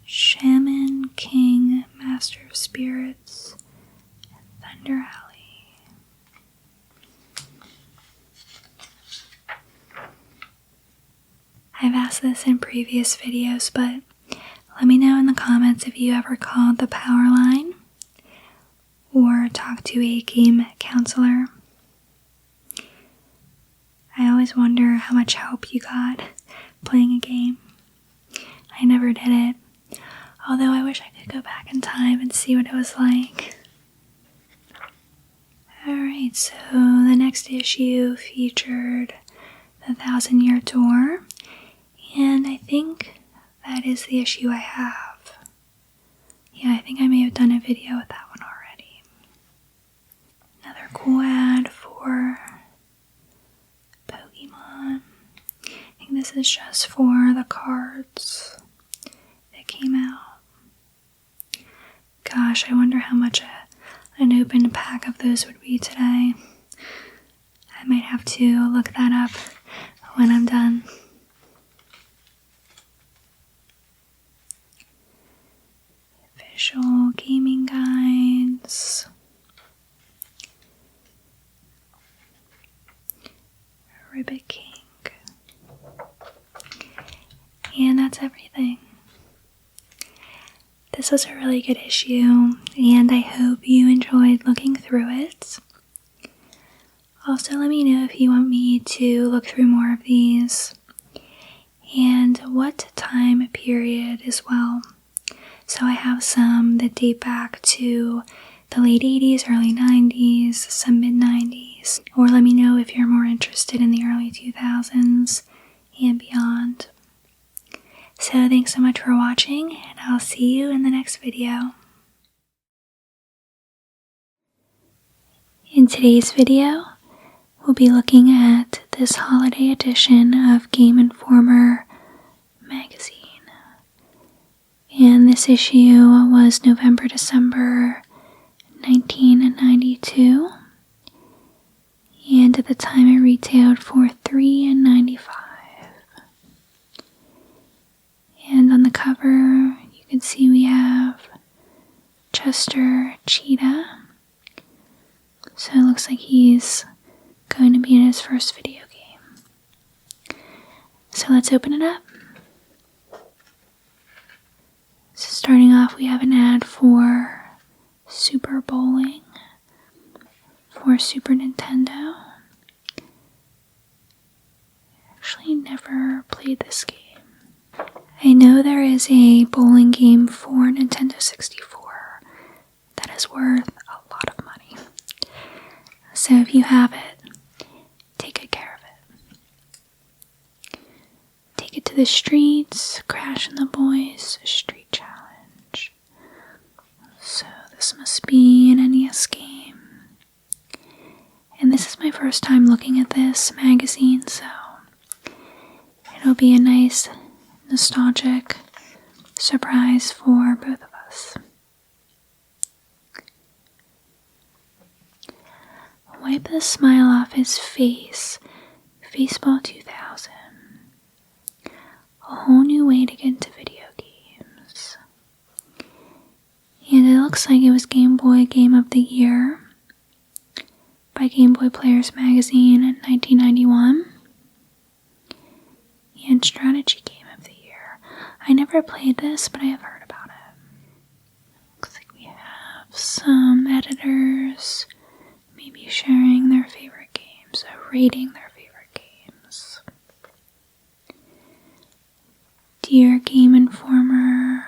Shaman King Master of Spirits. Thunder Alley. I've asked this in previous videos, but let me know in the comments if you ever called the power line or talked to a game counselor. I always wonder how much help you got playing a game. I never did it, although I wish I could go back in time and see what it was like. Alright, so the next issue featured the 1,000-Year Door, and I think that is the issue I have. Yeah, I think I may have done a video with that one already. Another cool ad for Pokemon. I think this is just for the cards that came out. Gosh, I wonder how much an open pack of those would be today. I might have to look that up when I'm done. official gaming guides. Ribbit King. And that's everything. This was a really good issue, and I hope you enjoyed looking through it. Also, let me know if you want me to look through more of these, and what time period as well. So I have some that date back to the late 80s, early 90s, some mid 90s, or let me know if you're more interested in the early 2000s and beyond. So thanks so much for watching, and I'll see you in the next video. In today's video, we'll be looking at this holiday edition of Game Informer magazine. And this issue was November-December 1992. And at the time it retailed for $3.95. And on the cover, you can see we have Chester Cheetah. So it looks like he's going to be in his first video game. So let's open it up. So starting off, we have an ad for Super Bowling for Super Nintendo. Actually never played this game. I know there is a bowling game for Nintendo 64 that is worth a lot of money. So if you have it, take good care of it. Take it to the streets, Crash and the Boys Street Challenge. So this must be an NES game. And this is my first time looking at this magazine, so it'll be a nice nostalgic surprise for both of us. Wipe the smile off his face. Baseball 2000. A whole new way to get into video games. And it looks like it was Game Boy Game of the Year by Game Boy Players magazine in 1991. And Strategy Game of the Year. I never played this, but I have heard about it. Looks like we have some editors maybe sharing their favorite games, rating their favorite games. Dear Game Informer.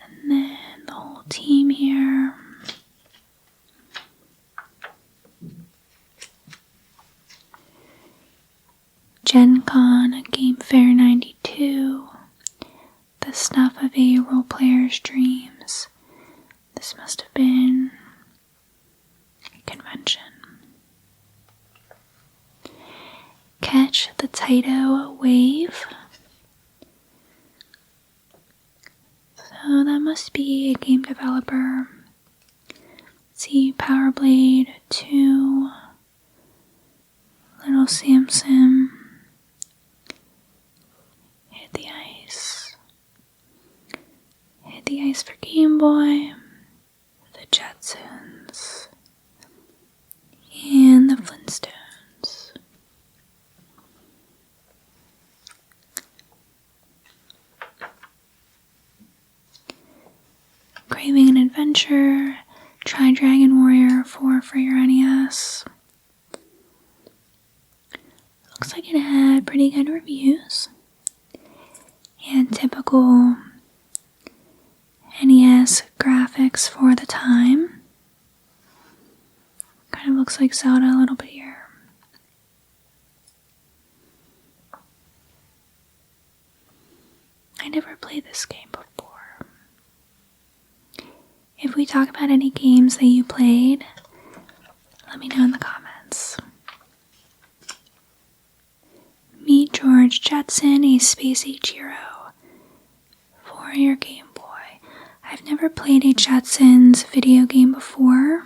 And then the whole team here. Gen Con, Game Fair 92, the stuff of a role player's dreams. This must have been a convention. Catch the Taito Wave. So that must be a game developer. Let's see, Power Blade 2, Little Samson. Hit the Ice for Game Boy, the Jetsons, and the Flintstones. Craving an Adventure, try Dragon Warrior 4 for your NES. Looks like it had pretty good reviews. And typical NES graphics for the time. Kind of looks like Zelda a little bit here. I never played this game before. If we talk about any games that you played, let me know in the comments. Meet George Jetson, a Space Age hero for your Game Boy. I've never played a Jetsons video game before.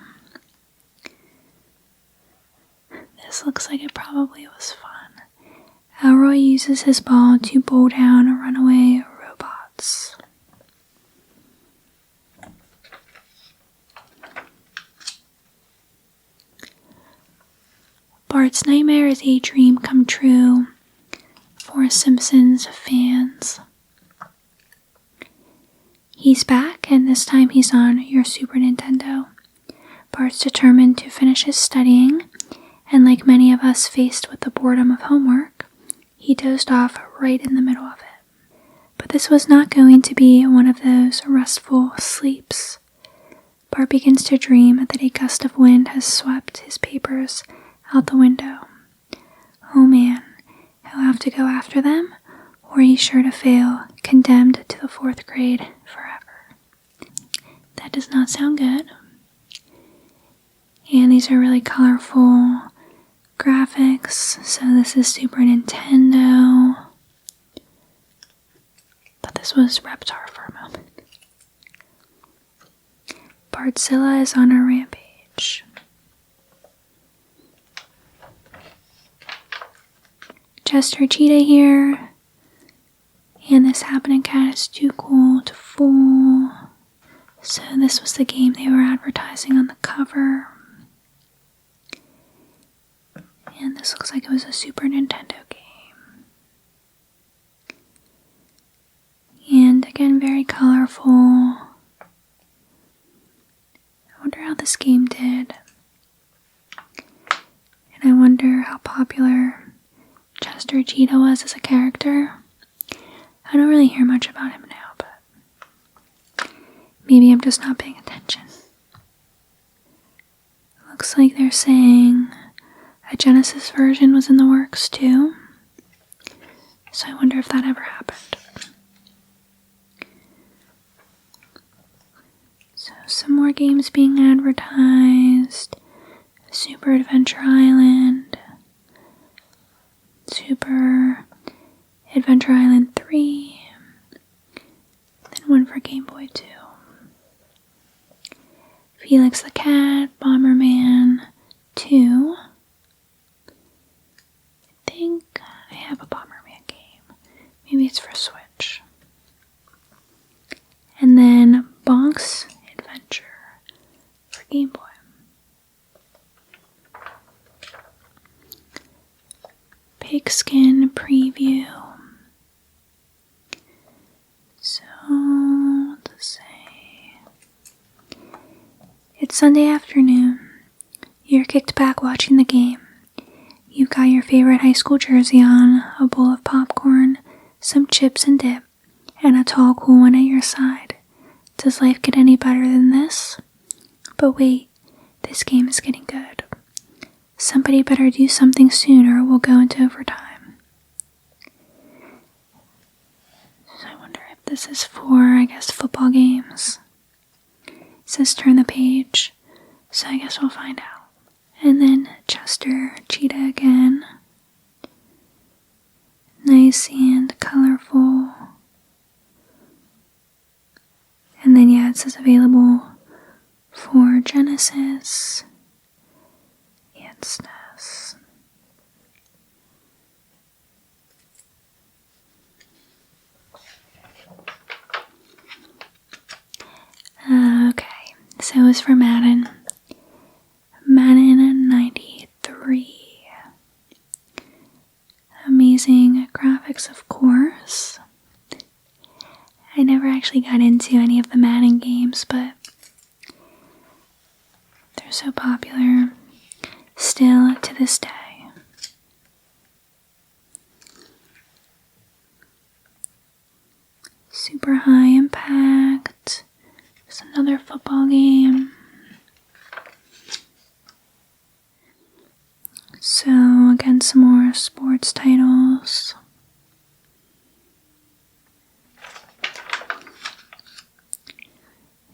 This looks like it probably was fun. Elroy uses his ball to bow down runaway robots. Bart's nightmare is a dream come true for Simpsons fans. He's back, and this time he's on your Super Nintendo. Bart's determined to finish his studying, and like many of us faced with the boredom of homework, he dozed off right in the middle of it. But this was not going to be one of those restful sleeps. Bart begins to dream that a gust of wind has swept his papers out the window. Oh man, he'll have to go after them, or he's sure to fail, condemned to the 4th grade forever. That does not sound good. And these are really colorful graphics. So this is Super Nintendo. Thought this was Reptar for a moment. Bartzilla is on a rampage. Chester Cheetah here. And this Happening Cat is too cool to fool. So this was the game they were advertising on the cover. And this looks like it was a Super Nintendo game. And again, very colorful. I wonder how this game did. And I wonder how popular Chester Cheetah was as a character. I don't really hear much about him now, but maybe I'm just not paying attention. Looks like they're saying a Genesis version was in the works too. So I wonder if that ever happened. So some more games being advertised. Super Adventure Island. Super Adventure Island 3. Then one for Game Boy 2. Felix the Cat, Bomberman 2. I think I have a Bomberman game. Maybe it's for Switch. And then Bonk's Adventure for Game Boy. Pigskin preview. So, what to say? It's Sunday afternoon. You're kicked back watching the game. You've got your favorite high school jersey on, a bowl of popcorn, some chips and dip, and a tall, cool one at your side. Does life get any better than this? But wait, this game is getting good. Somebody better do something soon or we'll go into overtime. So I wonder if this is for, I guess, football games. It says turn the page, so I guess we'll find out. And then Chester Cheetah again. Nice and colorful. And then yeah, it says available for Genesis and SNES. Okay, so it's for Madden. Madden 93. Amazing graphics, of course. I never actually got into any of the Madden games, but they're so popular still to this day. Super high impact. There's another football game. So again, some more sports titles.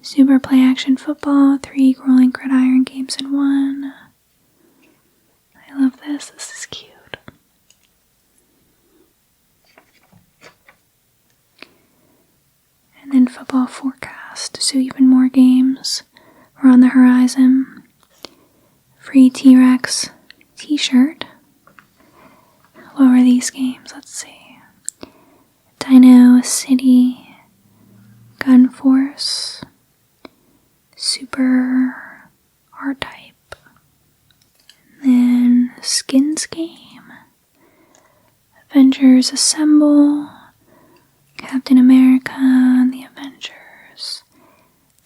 Super Play Action Football, 3 rolling gridiron games in 1. I love this. This is cute. And then Football Forecast. So even more games are on the horizon. Free T-Rex t-shirt. What were these games? Let's see. Dino City, Gun Force, Super R-Type, and then Skins game. Avengers Assemble. Captain America and the Avengers.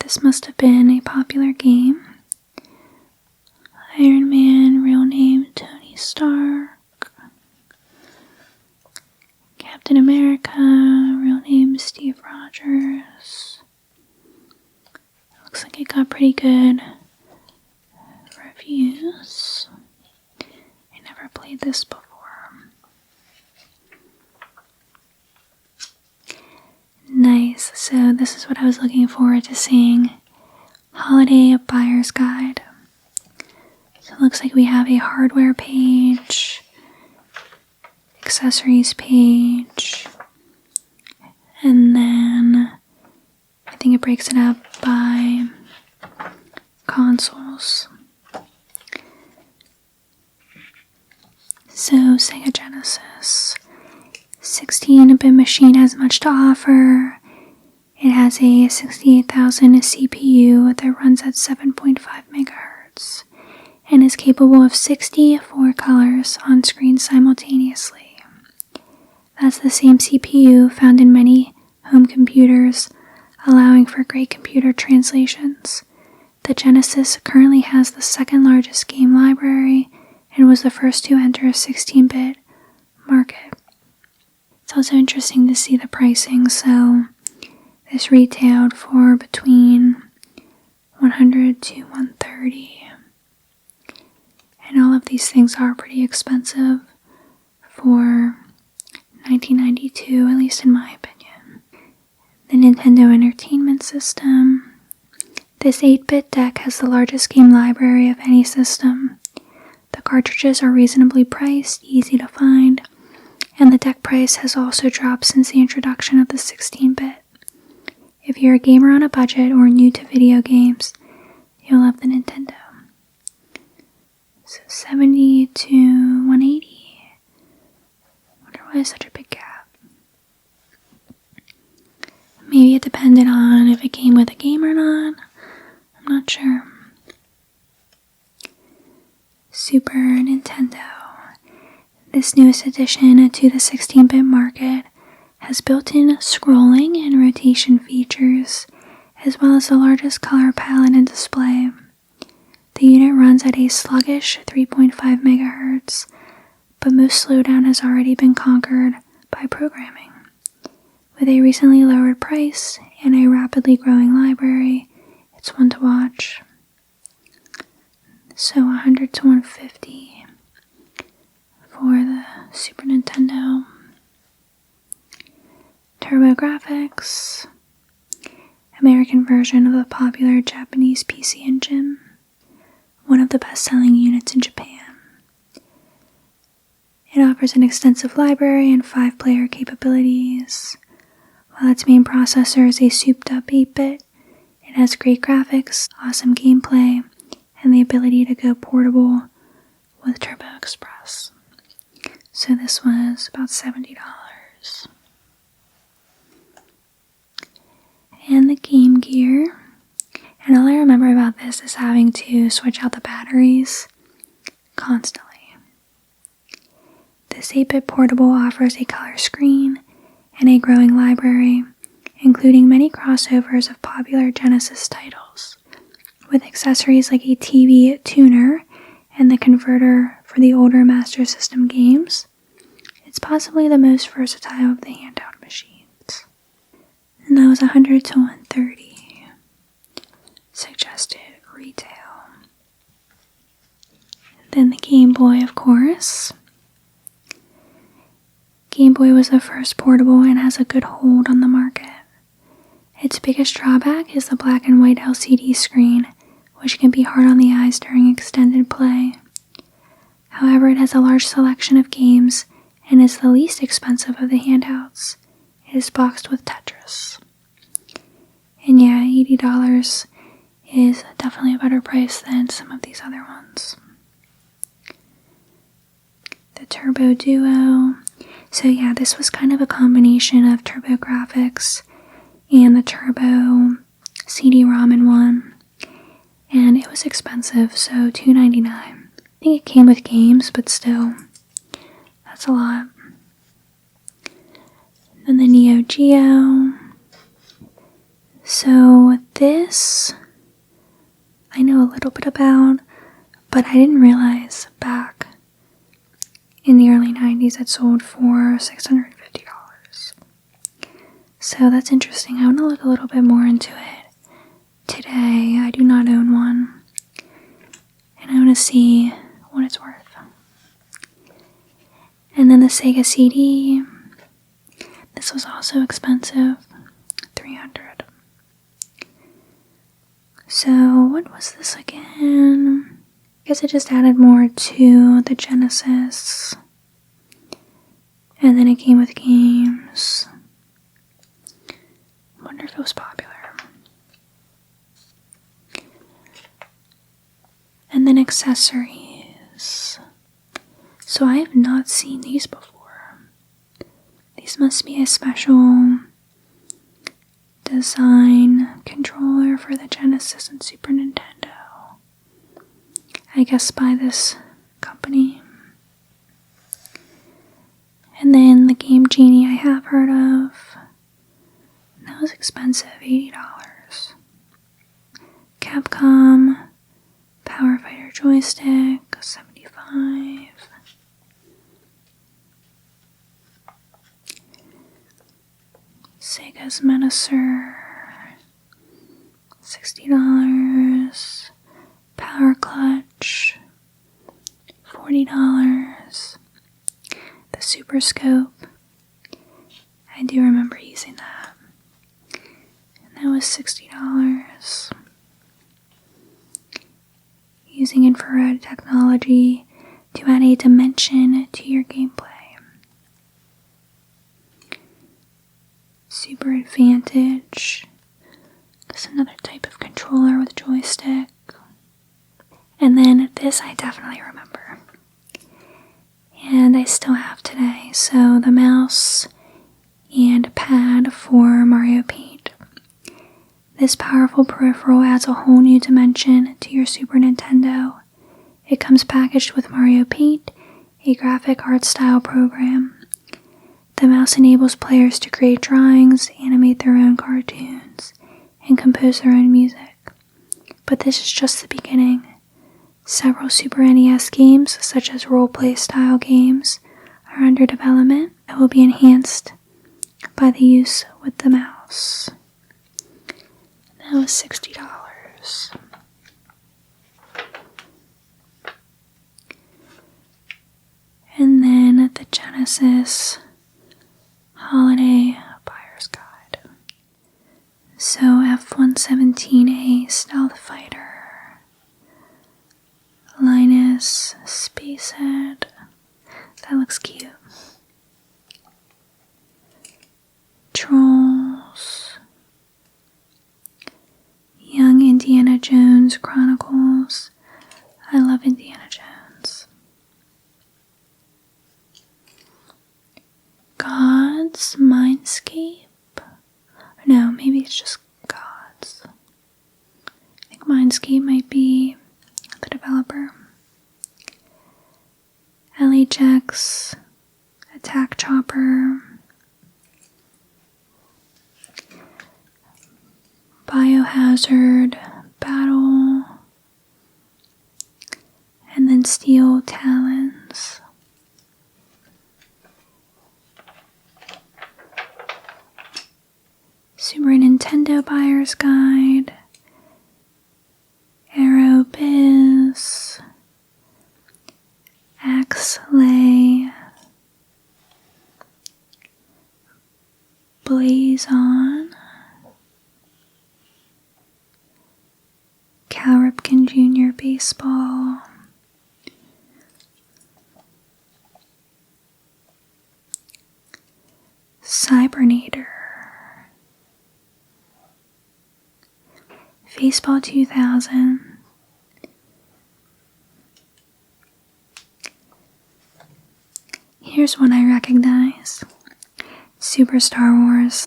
This must have been a popular game. Iron Man, real name Tony Stark. Captain America, real name Steve Rogers. Looks like it got pretty good reviews. I never played this before. Nice, so this is what I was looking forward to seeing. Holiday Buyer's Guide. So it looks like we have a hardware page, accessories page, and then I think it breaks it up by consoles. So Sega Genesis. 16-bit machine has much to offer. It has a 68,000 CPU that runs at 7.5 megahertz and is capable of 64 colors on screen simultaneously. That's the same CPU found in many home computers, allowing for great computer translations. The Genesis currently has the second largest game library and was the first to enter a 16-bit market. It's also interesting to see the pricing, so this retailed for between $100 to $130, and all of these things are pretty expensive for $1992, at least in my opinion. The Nintendo Entertainment System. This 8-bit deck has the largest game library of any system. The cartridges are reasonably priced, easy to find, and the deck price has also dropped since the introduction of the 16-bit. If you're a gamer on a budget or new to video games, you'll love the Nintendo. So 70 to 180. I wonder why there's such a big gap. Maybe it depended on if it came with a game or not. I'm not sure. Super Nintendo. This newest addition to the 16-bit market has built-in scrolling and rotation features, as well as the largest color palette and display. The unit runs at a sluggish 3.5 MHz, but most slowdown has already been conquered by programming. With a recently lowered price and a rapidly growing library, it's one to watch. So 100 to 150 for the Super Nintendo. TurboGrafx, American version of the popular Japanese PC engine, one of the best-selling units in Japan. It offers an extensive library and 5-player capabilities. While its main processor is a souped-up 8-bit, it has great graphics, awesome gameplay, and the ability to go portable with Turbo Express. So this was about $70. And the Game Gear. And all I remember about this is having to switch out the batteries constantly. This 8-bit portable offers a color screen and a growing library, including many crossovers of popular Genesis titles, with accessories like a TV tuner and the converter for the older Master System games. It's possibly the most versatile of the handheld machines. And that was 100 to 130 suggested retail. Then the Game Boy, of course. Game Boy was the first portable and has a good hold on the market. Its biggest drawback is the black and white LCD screen, which can be hard on the eyes during extended play. However, it has a large selection of games and is the least expensive of the handhelds. It is boxed with Tetris. And yeah, $80 is definitely a better price than some of these other ones. The Turbo Duo. So yeah, this was kind of a combination of TurboGrafx and the Turbo CD-ROM in one. And it was expensive, so $2.99. think it came with games, but still, that's a lot. And the Neo Geo. So this, I know a little bit about, but I didn't realize back in the early 90s it sold for $650. So that's interesting. I want to look a little bit more into it today. I do not own one, and I want to see what it's worth. And then the Sega CD. This was also expensive, $300. So what was this again? I guess it just added more to the Genesis. And then it came with games. I wonder if it was popular. And then accessories. So I have not seen these before. These must be a special design controller for the Genesis and Super Nintendo. I guess by this company. And then the Game Genie I have heard of. That was expensive, $80. Capcom Power Fighter joystick, $75. Sega's Menacer, $60. Power Clutch, $40. The Super Scope, I do remember using that. And that was $60. Using infrared technology to add a dimension to your gameplay. Super Advantage, just another type of controller with joystick. And then this I definitely remember, and I still have today. So the mouse and pad for Mario Paint. This powerful peripheral adds a whole new dimension to your Super Nintendo. It comes packaged with Mario Paint, a graphic art style program. The mouse enables players to create drawings, animate their own cartoons, and compose their own music. But this is just the beginning. Several Super NES games, such as role-play style games, are under development and will be enhanced by the use with the mouse. That was $60. And then the Genesis Holiday Buyer's Guide. So F-117A Stealth Fighter, Linus Spacehead, that looks cute. Trolls, Young Indiana Jones Chronicles. I love Indiana Jones. Gods Mindscape? No, maybe it's just Gods. I think Mindscape might be the developer. LHX, Attack Chopper, Biohazard, Battle, and then Steel Talons. Super Nintendo Buyer's Guide, Aero Biz, Axley, Blazon, Cal Ripken Jr. Baseball, Cybernator, Baseball 2000, here's one I recognize, Super Star Wars.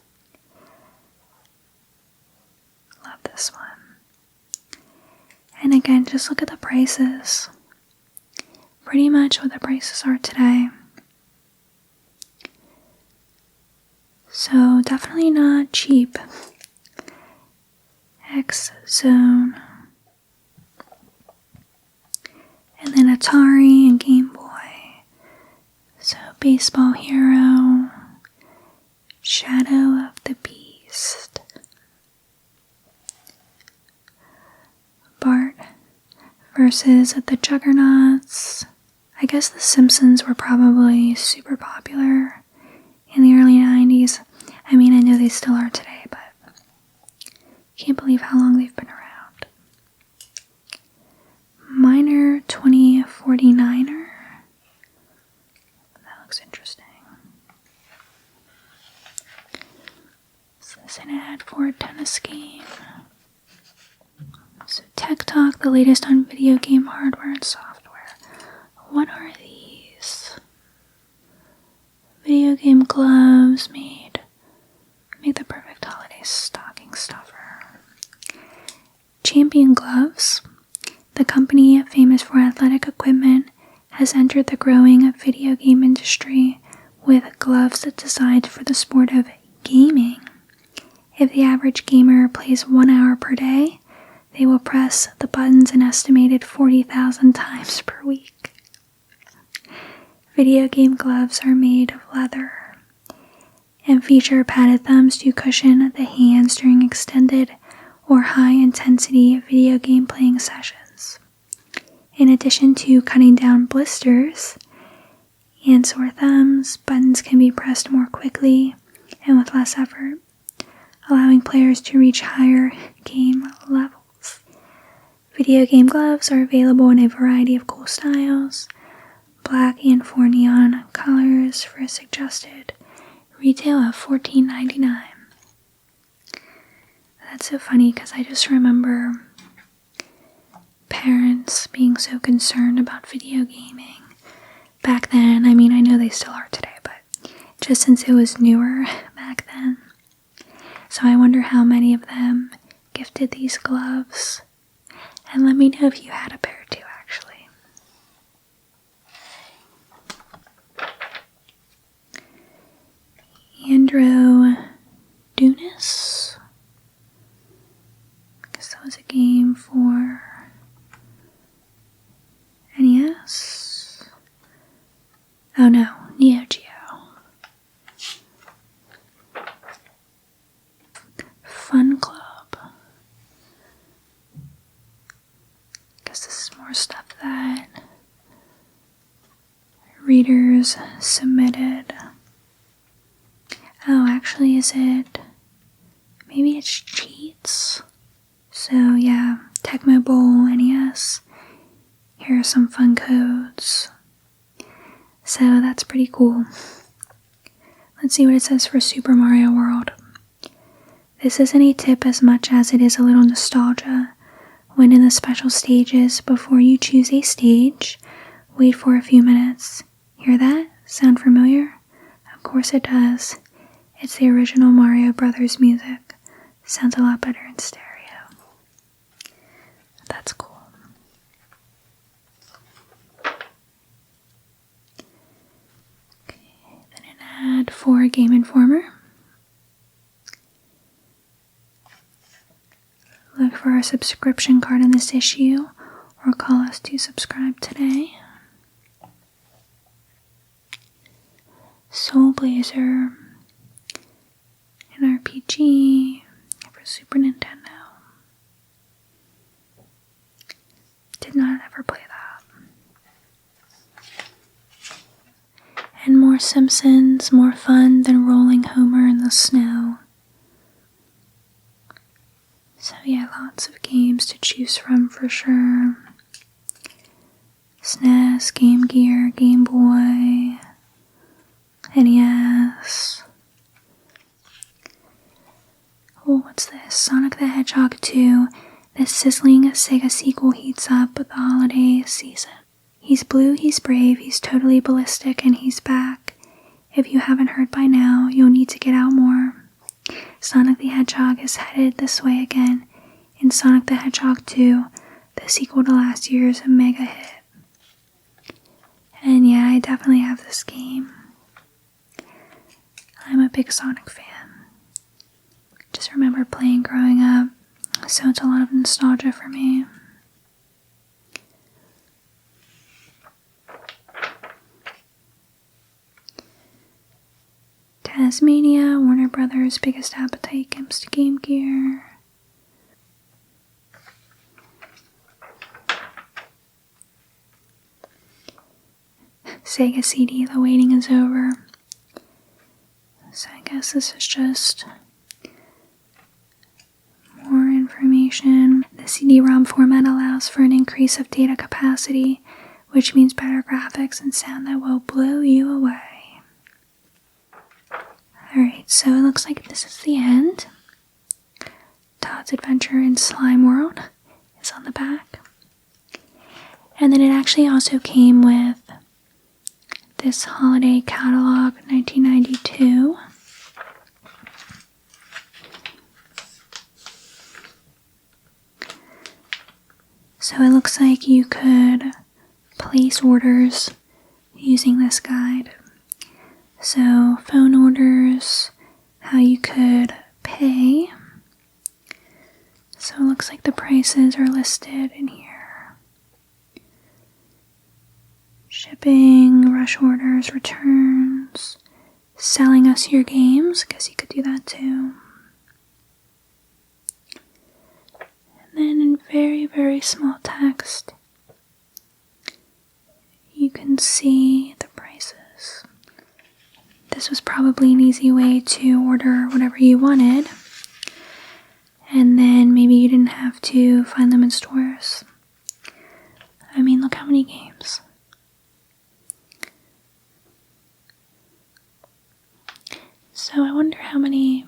Love this one. And again, just look at the prices. pretty much what the prices are today. So definitely not cheap. X Zone. And then Atari and Game Boy. So Baseball Hero. Shadow of the Beast. Bart versus the Juggernauts. I guess the Simpsons were probably super popular in the early 90s. I mean, I know they still are today, but can't believe how long they've been around. Minor 2049er. That looks interesting. Is this an ad for a tennis game? So Tech Talk, the latest on video game hardware and software. What are these? Video game gloves make the perfect holiday stocking stuffer. Champion Gloves, the company famous for athletic equipment, has entered the growing video game industry with gloves designed for the sport of gaming. If the average gamer plays 1 hour per day, they will press the buttons an estimated 40,000 times per week. Video game gloves are made of leather and feature padded thumbs to cushion the hands during extended or high-intensity video game playing sessions. In addition to cutting down blisters and sore thumbs, buttons can be pressed more quickly and with less effort, allowing players to reach higher game levels. Video game gloves are available in a variety of cool styles, black and 4 neon colors for a suggested retail of $14.99. That's so funny because I just remember parents being so concerned about video gaming back then. I mean, I know they still are today, but just since it was newer back then. So I wonder how many of them gifted these gloves. And let me know if you had a pair too, actually. Androdunis. I guess that was a game for NES. Oh no, Neo Geo. Fun Club. Guess this is more stuff that readers submitted. Oh, actually, is it? Maybe it's cheats. So yeah, Tecmo Bowl, NES. Here are some fun codes. So that's pretty cool. Let's see what it says for Super Mario World. This isn't a tip as much as it is a little nostalgia. When in the special stages, before you choose a stage, wait for a few minutes. Hear that? Sound familiar? Of course it does. It's the original Mario Brothers music. Sounds a lot better in stereo. That's cool. Okay, then an ad for Game Informer. Look for our subscription card in this issue or call us to subscribe today. Soul Blazer, an RPG for Super Nintendo. Did not ever play that. And more Simpsons, more fun than rolling Homer in the snow. So yeah, lots of games to choose from for sure. SNES, Game Gear, Game Boy, NES. Oh, what's this? Sonic the Hedgehog 2. This sizzling Sega sequel heats up with the holiday season. He's blue, he's brave, he's totally ballistic, and he's back. If you haven't heard by now, you'll need to get out more. Sonic the Hedgehog is headed this way again in Sonic the Hedgehog 2, the sequel to last year's mega hit. I definitely have this game. I'm a big Sonic fan. Just remember playing growing up, so it's a lot of nostalgia for me. Tasmania, Warner Brothers' biggest appetite comes to Game Gear. Sega CD, the waiting is over. So I guess this is just more information. The CD-ROM format allows for an increase of data capacity, which means better graphics and sound that will blow you away. Alright, so it looks like this is the end. Todd's Adventure in Slime World is on the back. And then it actually also came with this holiday catalog 1992. So it looks like you could place orders using this guide. So phone orders, how you could pay. So it looks like the prices are listed in here. Shipping, rush orders, returns, selling us your games, guess you could do that too. And then in very, very small text, you can see the prices. This was probably an easy way to order whatever you wanted, and then maybe you didn't have to find them in stores. I mean, look how many games. So I wonder how many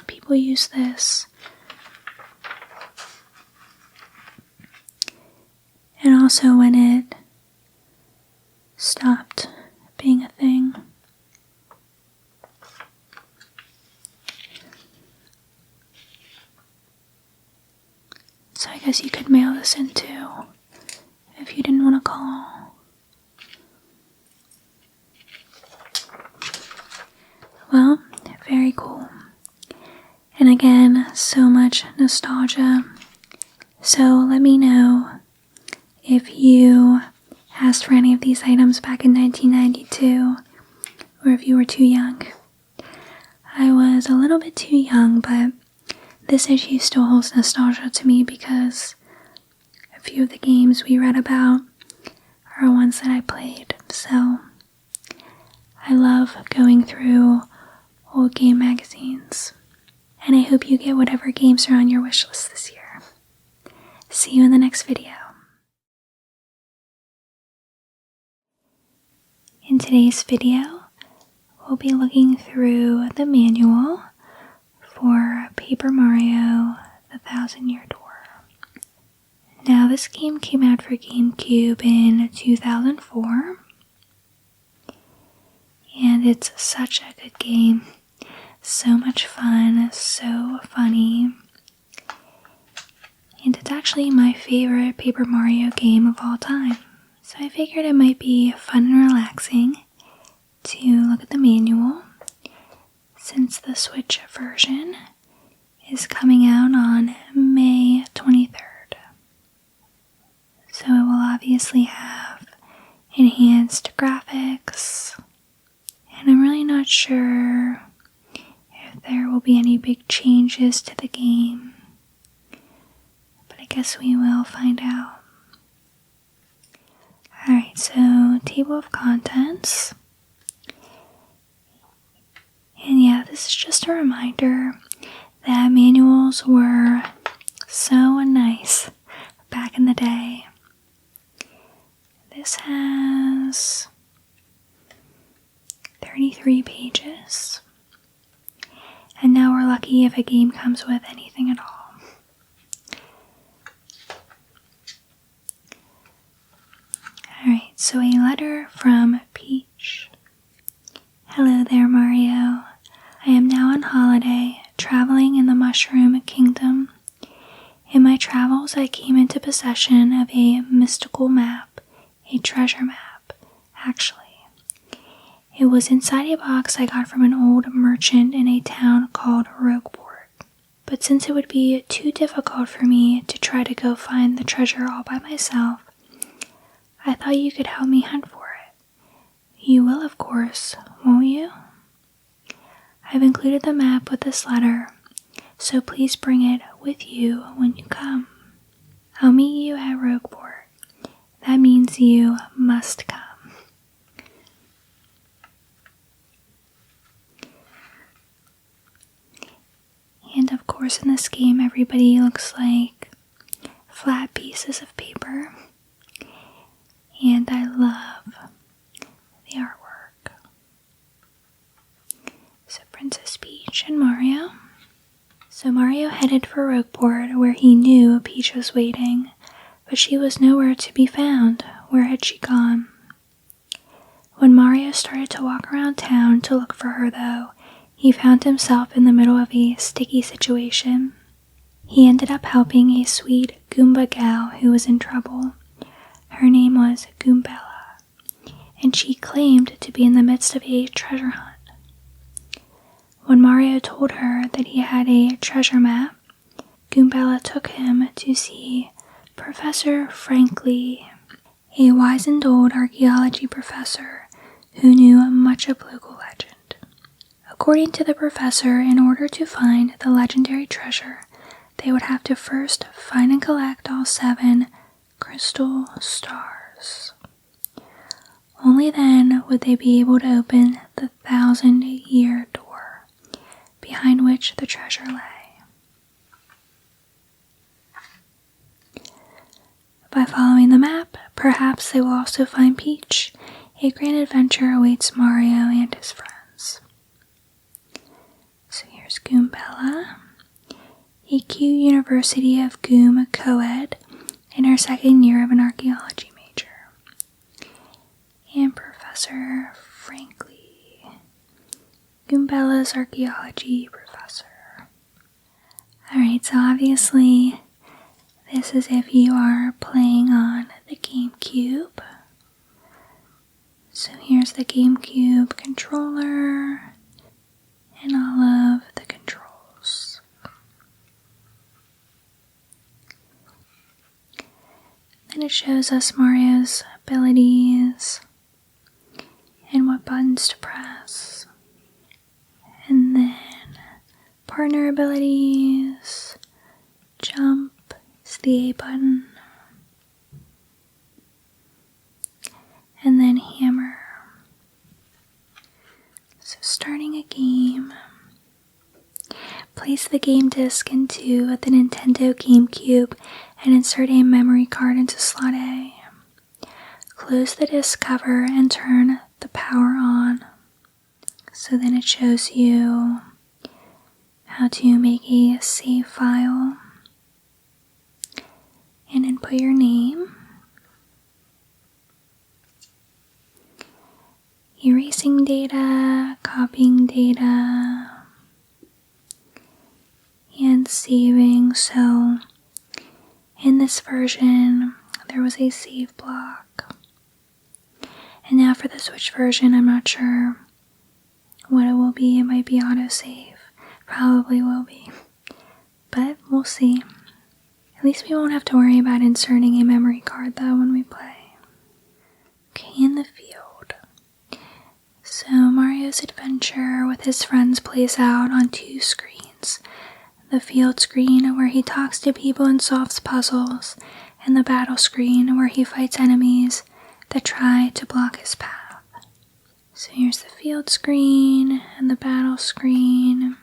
people use this. And also when it stopped being a thing. So I guess you could mail this in too if you didn't want to call. Well, very cool. And again, so much nostalgia. So let me know if you asked for any of these items back in 1992, or if you were too young. I was a little bit too young, but this issue still holds nostalgia to me because a few of the games we read about are ones that I played. So I love going through old game magazines, and I hope you get whatever games are on your wish list this year. See you in the next video. In today's video, we'll be looking through the manual for Paper Mario: The Thousand-Year Door. Now, this game came out for GameCube in 2004, and it's such a good game. So much fun, so funny, and it's actually my favorite Paper Mario game of all time. So I figured it might be fun and relaxing to look at the manual, since the Switch version is coming out on May 23rd. So it will obviously have enhanced graphics, and I'm really not sure if there will be any big changes to the game, but I guess we will find out. Alright, so table of contents. And yeah, this is just a reminder that manuals were so nice back in the day. This has 33 pages. And now we're lucky if a game comes with anything at all. Alright, so a letter from Peach. Hello there, Mario. I am now on holiday, traveling in the Mushroom Kingdom. In my travels, I came into possession of a mystical map, a treasure map, actually. It was inside a box I got from an old merchant in a town called Rogueport. But since it would be too difficult for me to try to go find the treasure all by myself, I thought you could help me hunt for it. You will, of course, won't you? I've included the map with this letter, so please bring it with you when you come. I'll meet you at Rogueport. That means you must come. And of course in this game everybody looks like flat pieces of paper. And I love the artwork. So Princess Peach and Mario. So Mario headed for Rogueport where he knew Peach was waiting, but she was nowhere to be found. Where had she gone? When Mario started to walk around town to look for her though, he found himself in the middle of a sticky situation. He ended up helping a sweet Goomba gal who was in trouble. Her name was Goombella, and she claimed to be in the midst of a treasure hunt. When Mario told her that he had a treasure map, Goombella took him to see Professor Frankly, a wizened old archaeology professor who knew much of local legend. According to the professor, in order to find the legendary treasure, they would have to first find and collect all 7 crystal stars. Only then would they be able to open the 1,000-year door, behind which the treasure lay. By following the map, perhaps they will also find Peach. A grand adventure awaits Mario and his friends. So here's Goombella, a cute University of Goom co-ed in her 2nd year of an archaeology major. And Professor Frankly, Goombella's archaeology professor. Alright, so obviously this is if you are playing on the GameCube. So here's the GameCube controller and all of the controls. Then it shows us Mario's abilities and what buttons to press. And then partner abilities, jump is the A button, and then hammer. So starting a game, place the game disc into the Nintendo GameCube and insert a memory card into slot A. Close the disc cover and turn the power on. So then it shows you how to make a save file and input your name, erasing data, copying data, and saving. So in this version there was a save block, and now for the Switch version I'm not sure what it will be. It might be autosave, probably will be, but we'll see. At least we won't have to worry about inserting a memory card though when we play. Okay, in the field. So Mario's adventure with his friends plays out on 2 screens. The field screen where he talks to people and solves puzzles, and the battle screen where he fights enemies that try to block his path. So here's the field screen and the battle screen.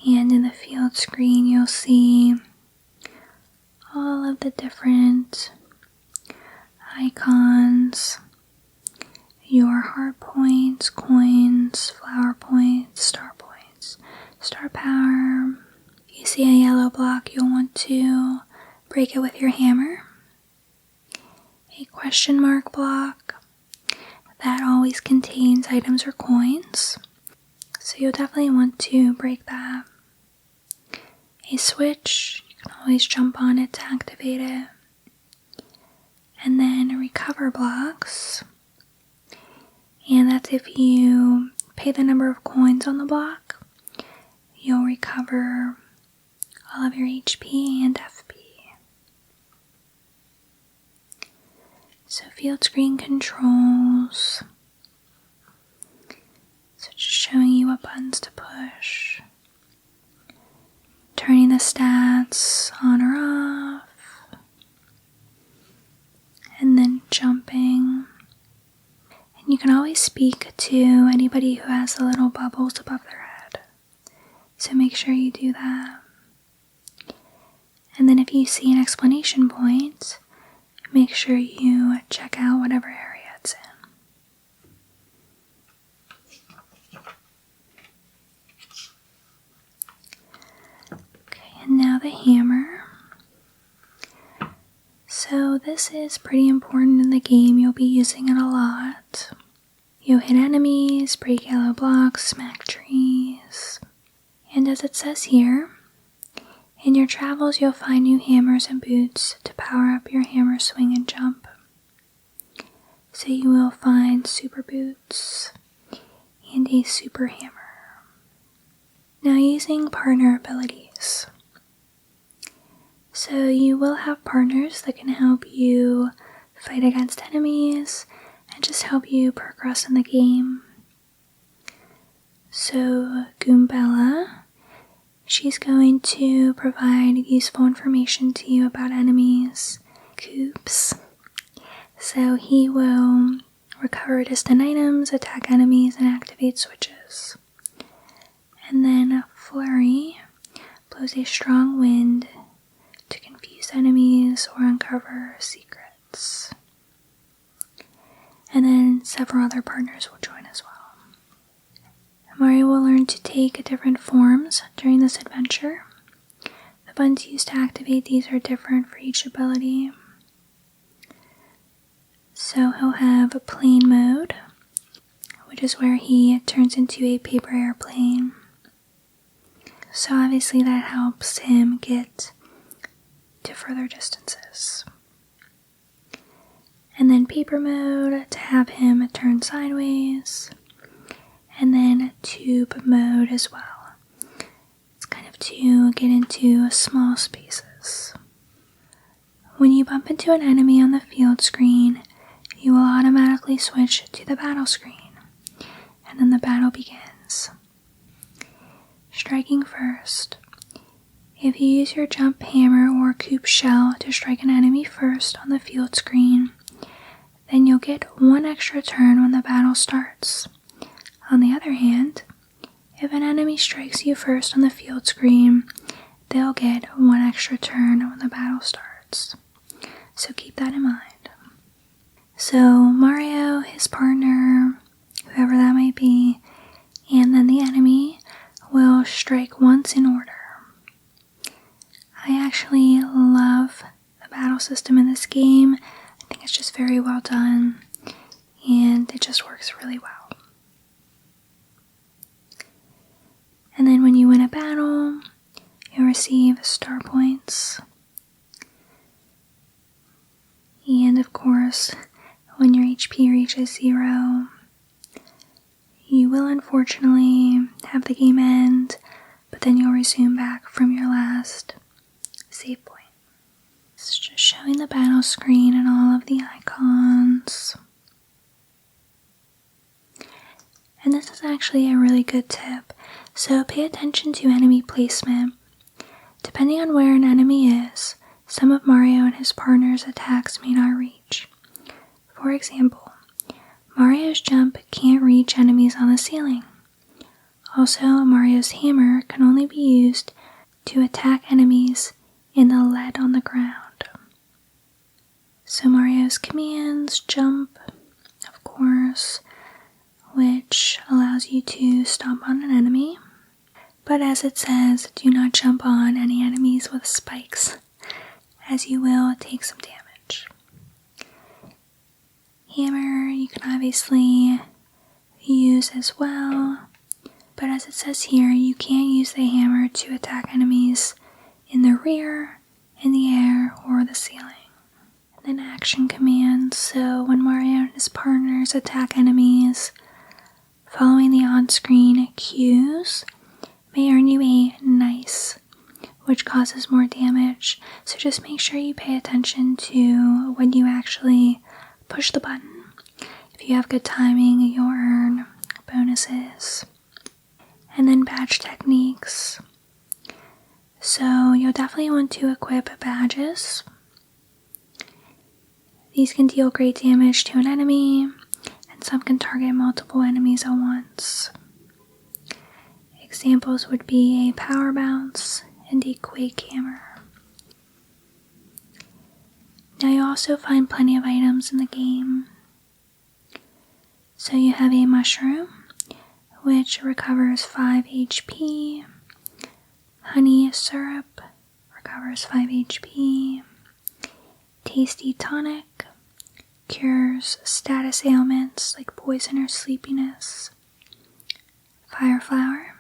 And in the field screen you'll see all of the different icons, your heart points, coins, flower points, star power. If you see a yellow block, you'll want to break it with your hammer. A question mark block, that always contains items or coins, so you'll definitely want to break that. A switch, you can always jump on it to activate it. and then recover blocks. And that's if you pay the number of coins on the block, you'll recover all of your HP and FP. So field screen controls. So just showing you what buttons to push. Turning the stats on or off. And then jumping. And you can always speak to anybody who has the little bubbles above their head. So make sure you do that. And then if you see an exclamation point, make sure you check out whatever area it's in. Okay, and now the hammer. So this is pretty important in the game. You'll be using it a lot. You'll hit enemies, break yellow blocks, smack trees. And as it says here, in your travels you'll find new hammers and boots to power up your hammer swing and jump. So you will find super boots and a super hammer. Now using partner abilities. So you will have partners that can help you fight against enemies and just help you progress in the game. So Goombella, she's going to provide useful information to you about enemies. Coops, so he will recover distant items, attack enemies, and activate switches. And then Flurry blows a strong wind to confuse enemies or uncover secrets. And then several other partners will join as well. Mario will learn to take different forms during this adventure. The buttons used to activate these are different for each ability. So he'll have a plane mode, which is where he turns into a paper airplane. So obviously that helps him get to further distances. And then paper mode to have him turn sideways. And then tube mode as well. It's kind of to get into small spaces. When you bump into an enemy on the field screen, you will automatically switch to the battle screen, and then the battle begins. Striking first. If you use your jump hammer or coop shell to strike an enemy first on the field screen, then you'll get one extra turn when the battle starts. On the other hand, if an enemy strikes you first on the field screen, they'll get one extra turn when the battle starts. So keep that in mind. So Mario, his partner, whoever that might be, and then the enemy will strike once in order. I actually love the battle system in this game. I think it's just very well done, and it just works really well. And then when you win a battle, you'll receive star points. And of course, when your HP reaches 0, you will unfortunately have the game end, but then you'll resume back from your last save point. It's just showing the battle screen and all of the icons. And this is actually a really good tip. So pay attention to enemy placement. Depending on where an enemy is, some of Mario and his partner's attacks may not reach. For example, Mario's jump can't reach enemies on the ceiling. Also, Mario's hammer can only be used to attack enemies in the lead on the ground. So Mario's commands, jump, of course, which allows you to stomp on an enemy. But as it says, do not jump on any enemies with spikes, as you will take some damage. Hammer you can obviously use as well, but as it says here, you can't use the hammer to attack enemies in the rear, in the air, or the ceiling. Then action commands, so when Mario and his partners attack enemies, following the on-screen cues may earn you a nice, which causes more damage, so just make sure you pay attention to when you actually push the button. If you have good timing, you'll earn bonuses. And then badge techniques. So you'll definitely want to equip badges. These can deal great damage to an enemy, and some can target multiple enemies at once. Examples would be a power bounce and a quake hammer. Now you also find plenty of items in the game. So you have a mushroom, which recovers 5 HP. Honey syrup recovers 5 HP. Tasty tonic cures status ailments like poison or sleepiness. Fire flower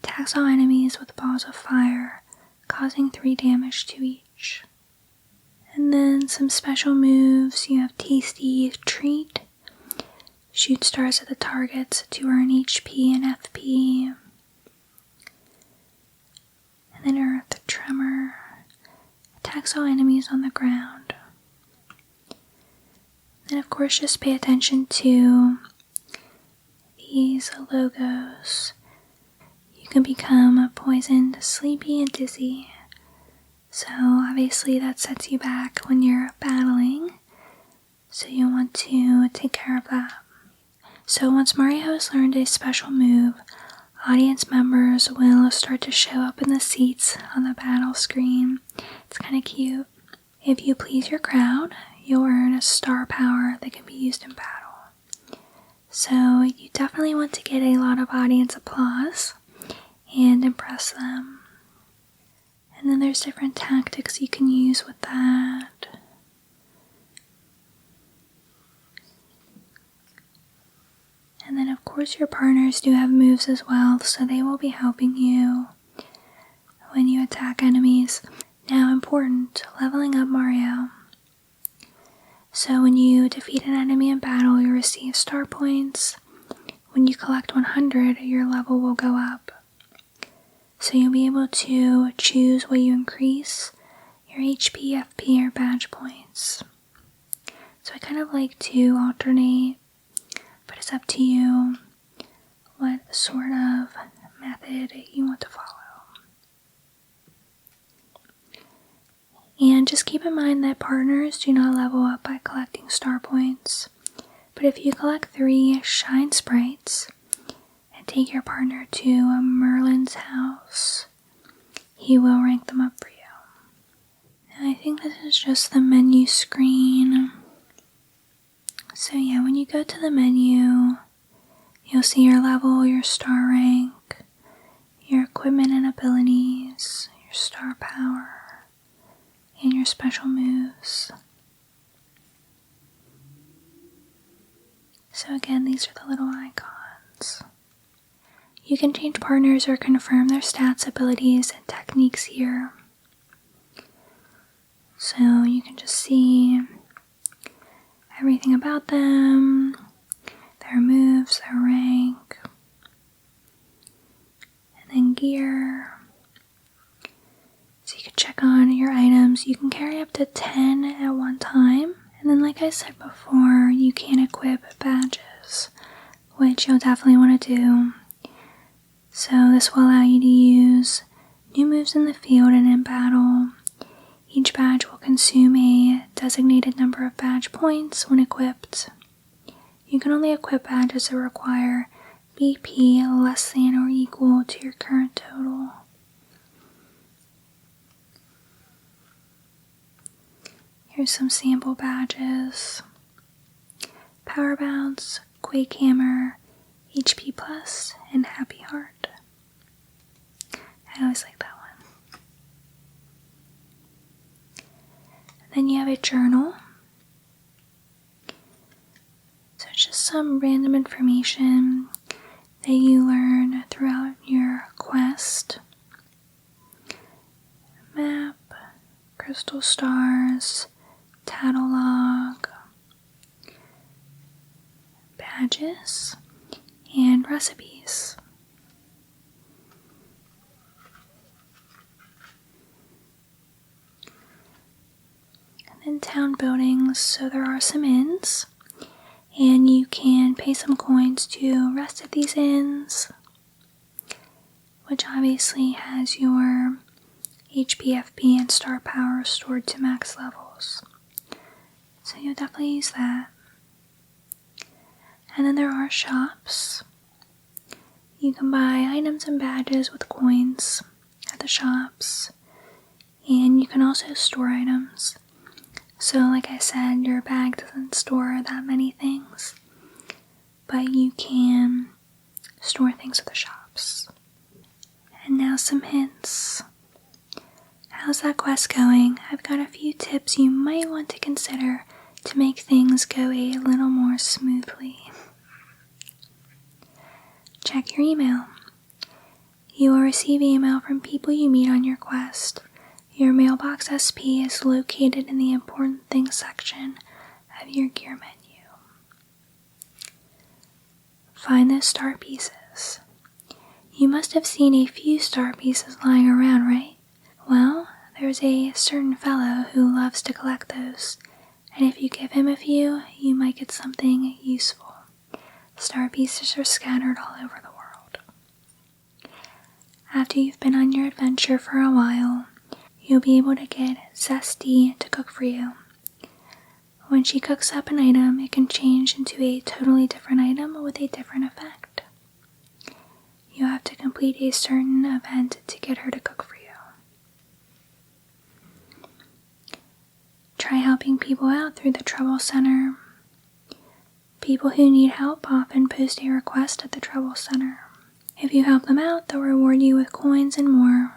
attacks all enemies with balls of fire, causing 3 damage to each. And then some special moves. You have tasty treat. Shoot stars at the targets to earn HP and FP. And then earth tremor attacks all enemies on the ground. And of course, just pay attention to these logos. You can become poisoned, sleepy, and dizzy. So obviously that sets you back when you're battling. So you'll want to take care of that. So once Mario has learned a special move, audience members will start to show up in the seats on the battle screen. It's kind of cute. If you please your crowd, you'll earn a star power that can be used in battle. So you definitely want to get a lot of audience applause and impress them. And then there's different tactics you can use with that. And then of course your partners do have moves as well, so they will be helping you when you attack enemies. Now important, leveling up Mario. So when you defeat an enemy in battle, you receive star points. When you collect 100, your level will go up. So you'll be able to choose what you increase, your HP, FP, or badge points. So I kind of like to alternate, but it's up to you what sort of method you want to follow. And just keep in mind that partners do not level up by collecting star points. But if you collect 3 shine sprites and take your partner to Merlin's house, he will rank them up for you. And I think this is just the menu screen. So yeah, when you go to the menu, you'll see your level, your star rank, your equipment and abilities, your star power, and your special moves. So again, these are the little icons. You can change partners or confirm their stats, abilities, and techniques here. So you can just see everything about them, their moves, their rank, and then gear. So you can check on your items. You can carry up to 10 at one time. And then like I said before, you can equip badges, which you'll definitely want to do. So this will allow you to use new moves in the field and in battle. Each badge will consume a designated number of badge points when equipped. You can only equip badges that require BP less than or equal to your current total. Here's some sample badges. Power Bounce, Quake Hammer, HP Plus, and Happy Heart. I always like that one. And then you have a journal. So it's just some random information that you learn throughout your quest. Map, crystal stars, catalog, badges, and recipes. And then town buildings, so there are some inns, and you can pay some coins to rest at these inns, which obviously has your HP, FP, and star power stored to max levels. So you'll definitely use that. And then there are shops. You can buy items and badges with coins at the shops. And you can also store items. So like I said, your bag doesn't store that many things, but you can store things at the shops. And now some hints. How's that quest going? I've got a few tips you might want to consider to make things go a little more smoothly. Check your email. You will receive email from people you meet on your quest. Your mailbox SP is located in the important things section of your gear menu. Find the star pieces. You must have seen a few star pieces lying around, right? Well, there's a certain fellow who loves to collect those, and if you give him a few, you might get something useful. Star pieces are scattered all over the world. After you've been on your adventure for a while, you'll be able to get Zesty to cook for you. When she cooks up an item, it can change into a totally different item with a different effect. You have to complete a certain event to get her to cook for you. Try helping people out through the Trouble Center. People who need help often post a request at the Trouble Center. If you help them out, they'll reward you with coins and more.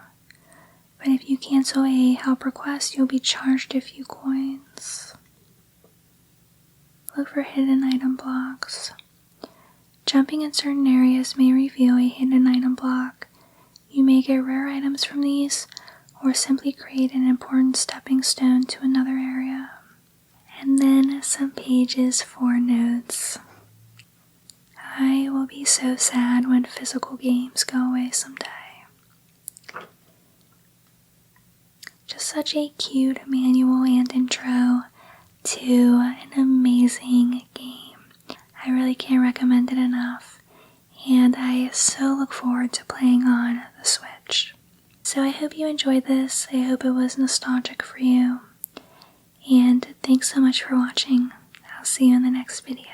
But if you cancel a help request, you'll be charged a few coins. Look for hidden item blocks. Jumping in certain areas may reveal a hidden item block. You may get rare items from these, or simply create an important stepping stone to another area. And then some pages for notes. I will be so sad when physical games go away someday. Just such a cute manual and intro to an amazing game. I really can't recommend it enough, and I so look forward to playing on the Switch. So I hope you enjoyed this. I hope it was nostalgic for you, and thanks so much for watching. I'll see you in the next video.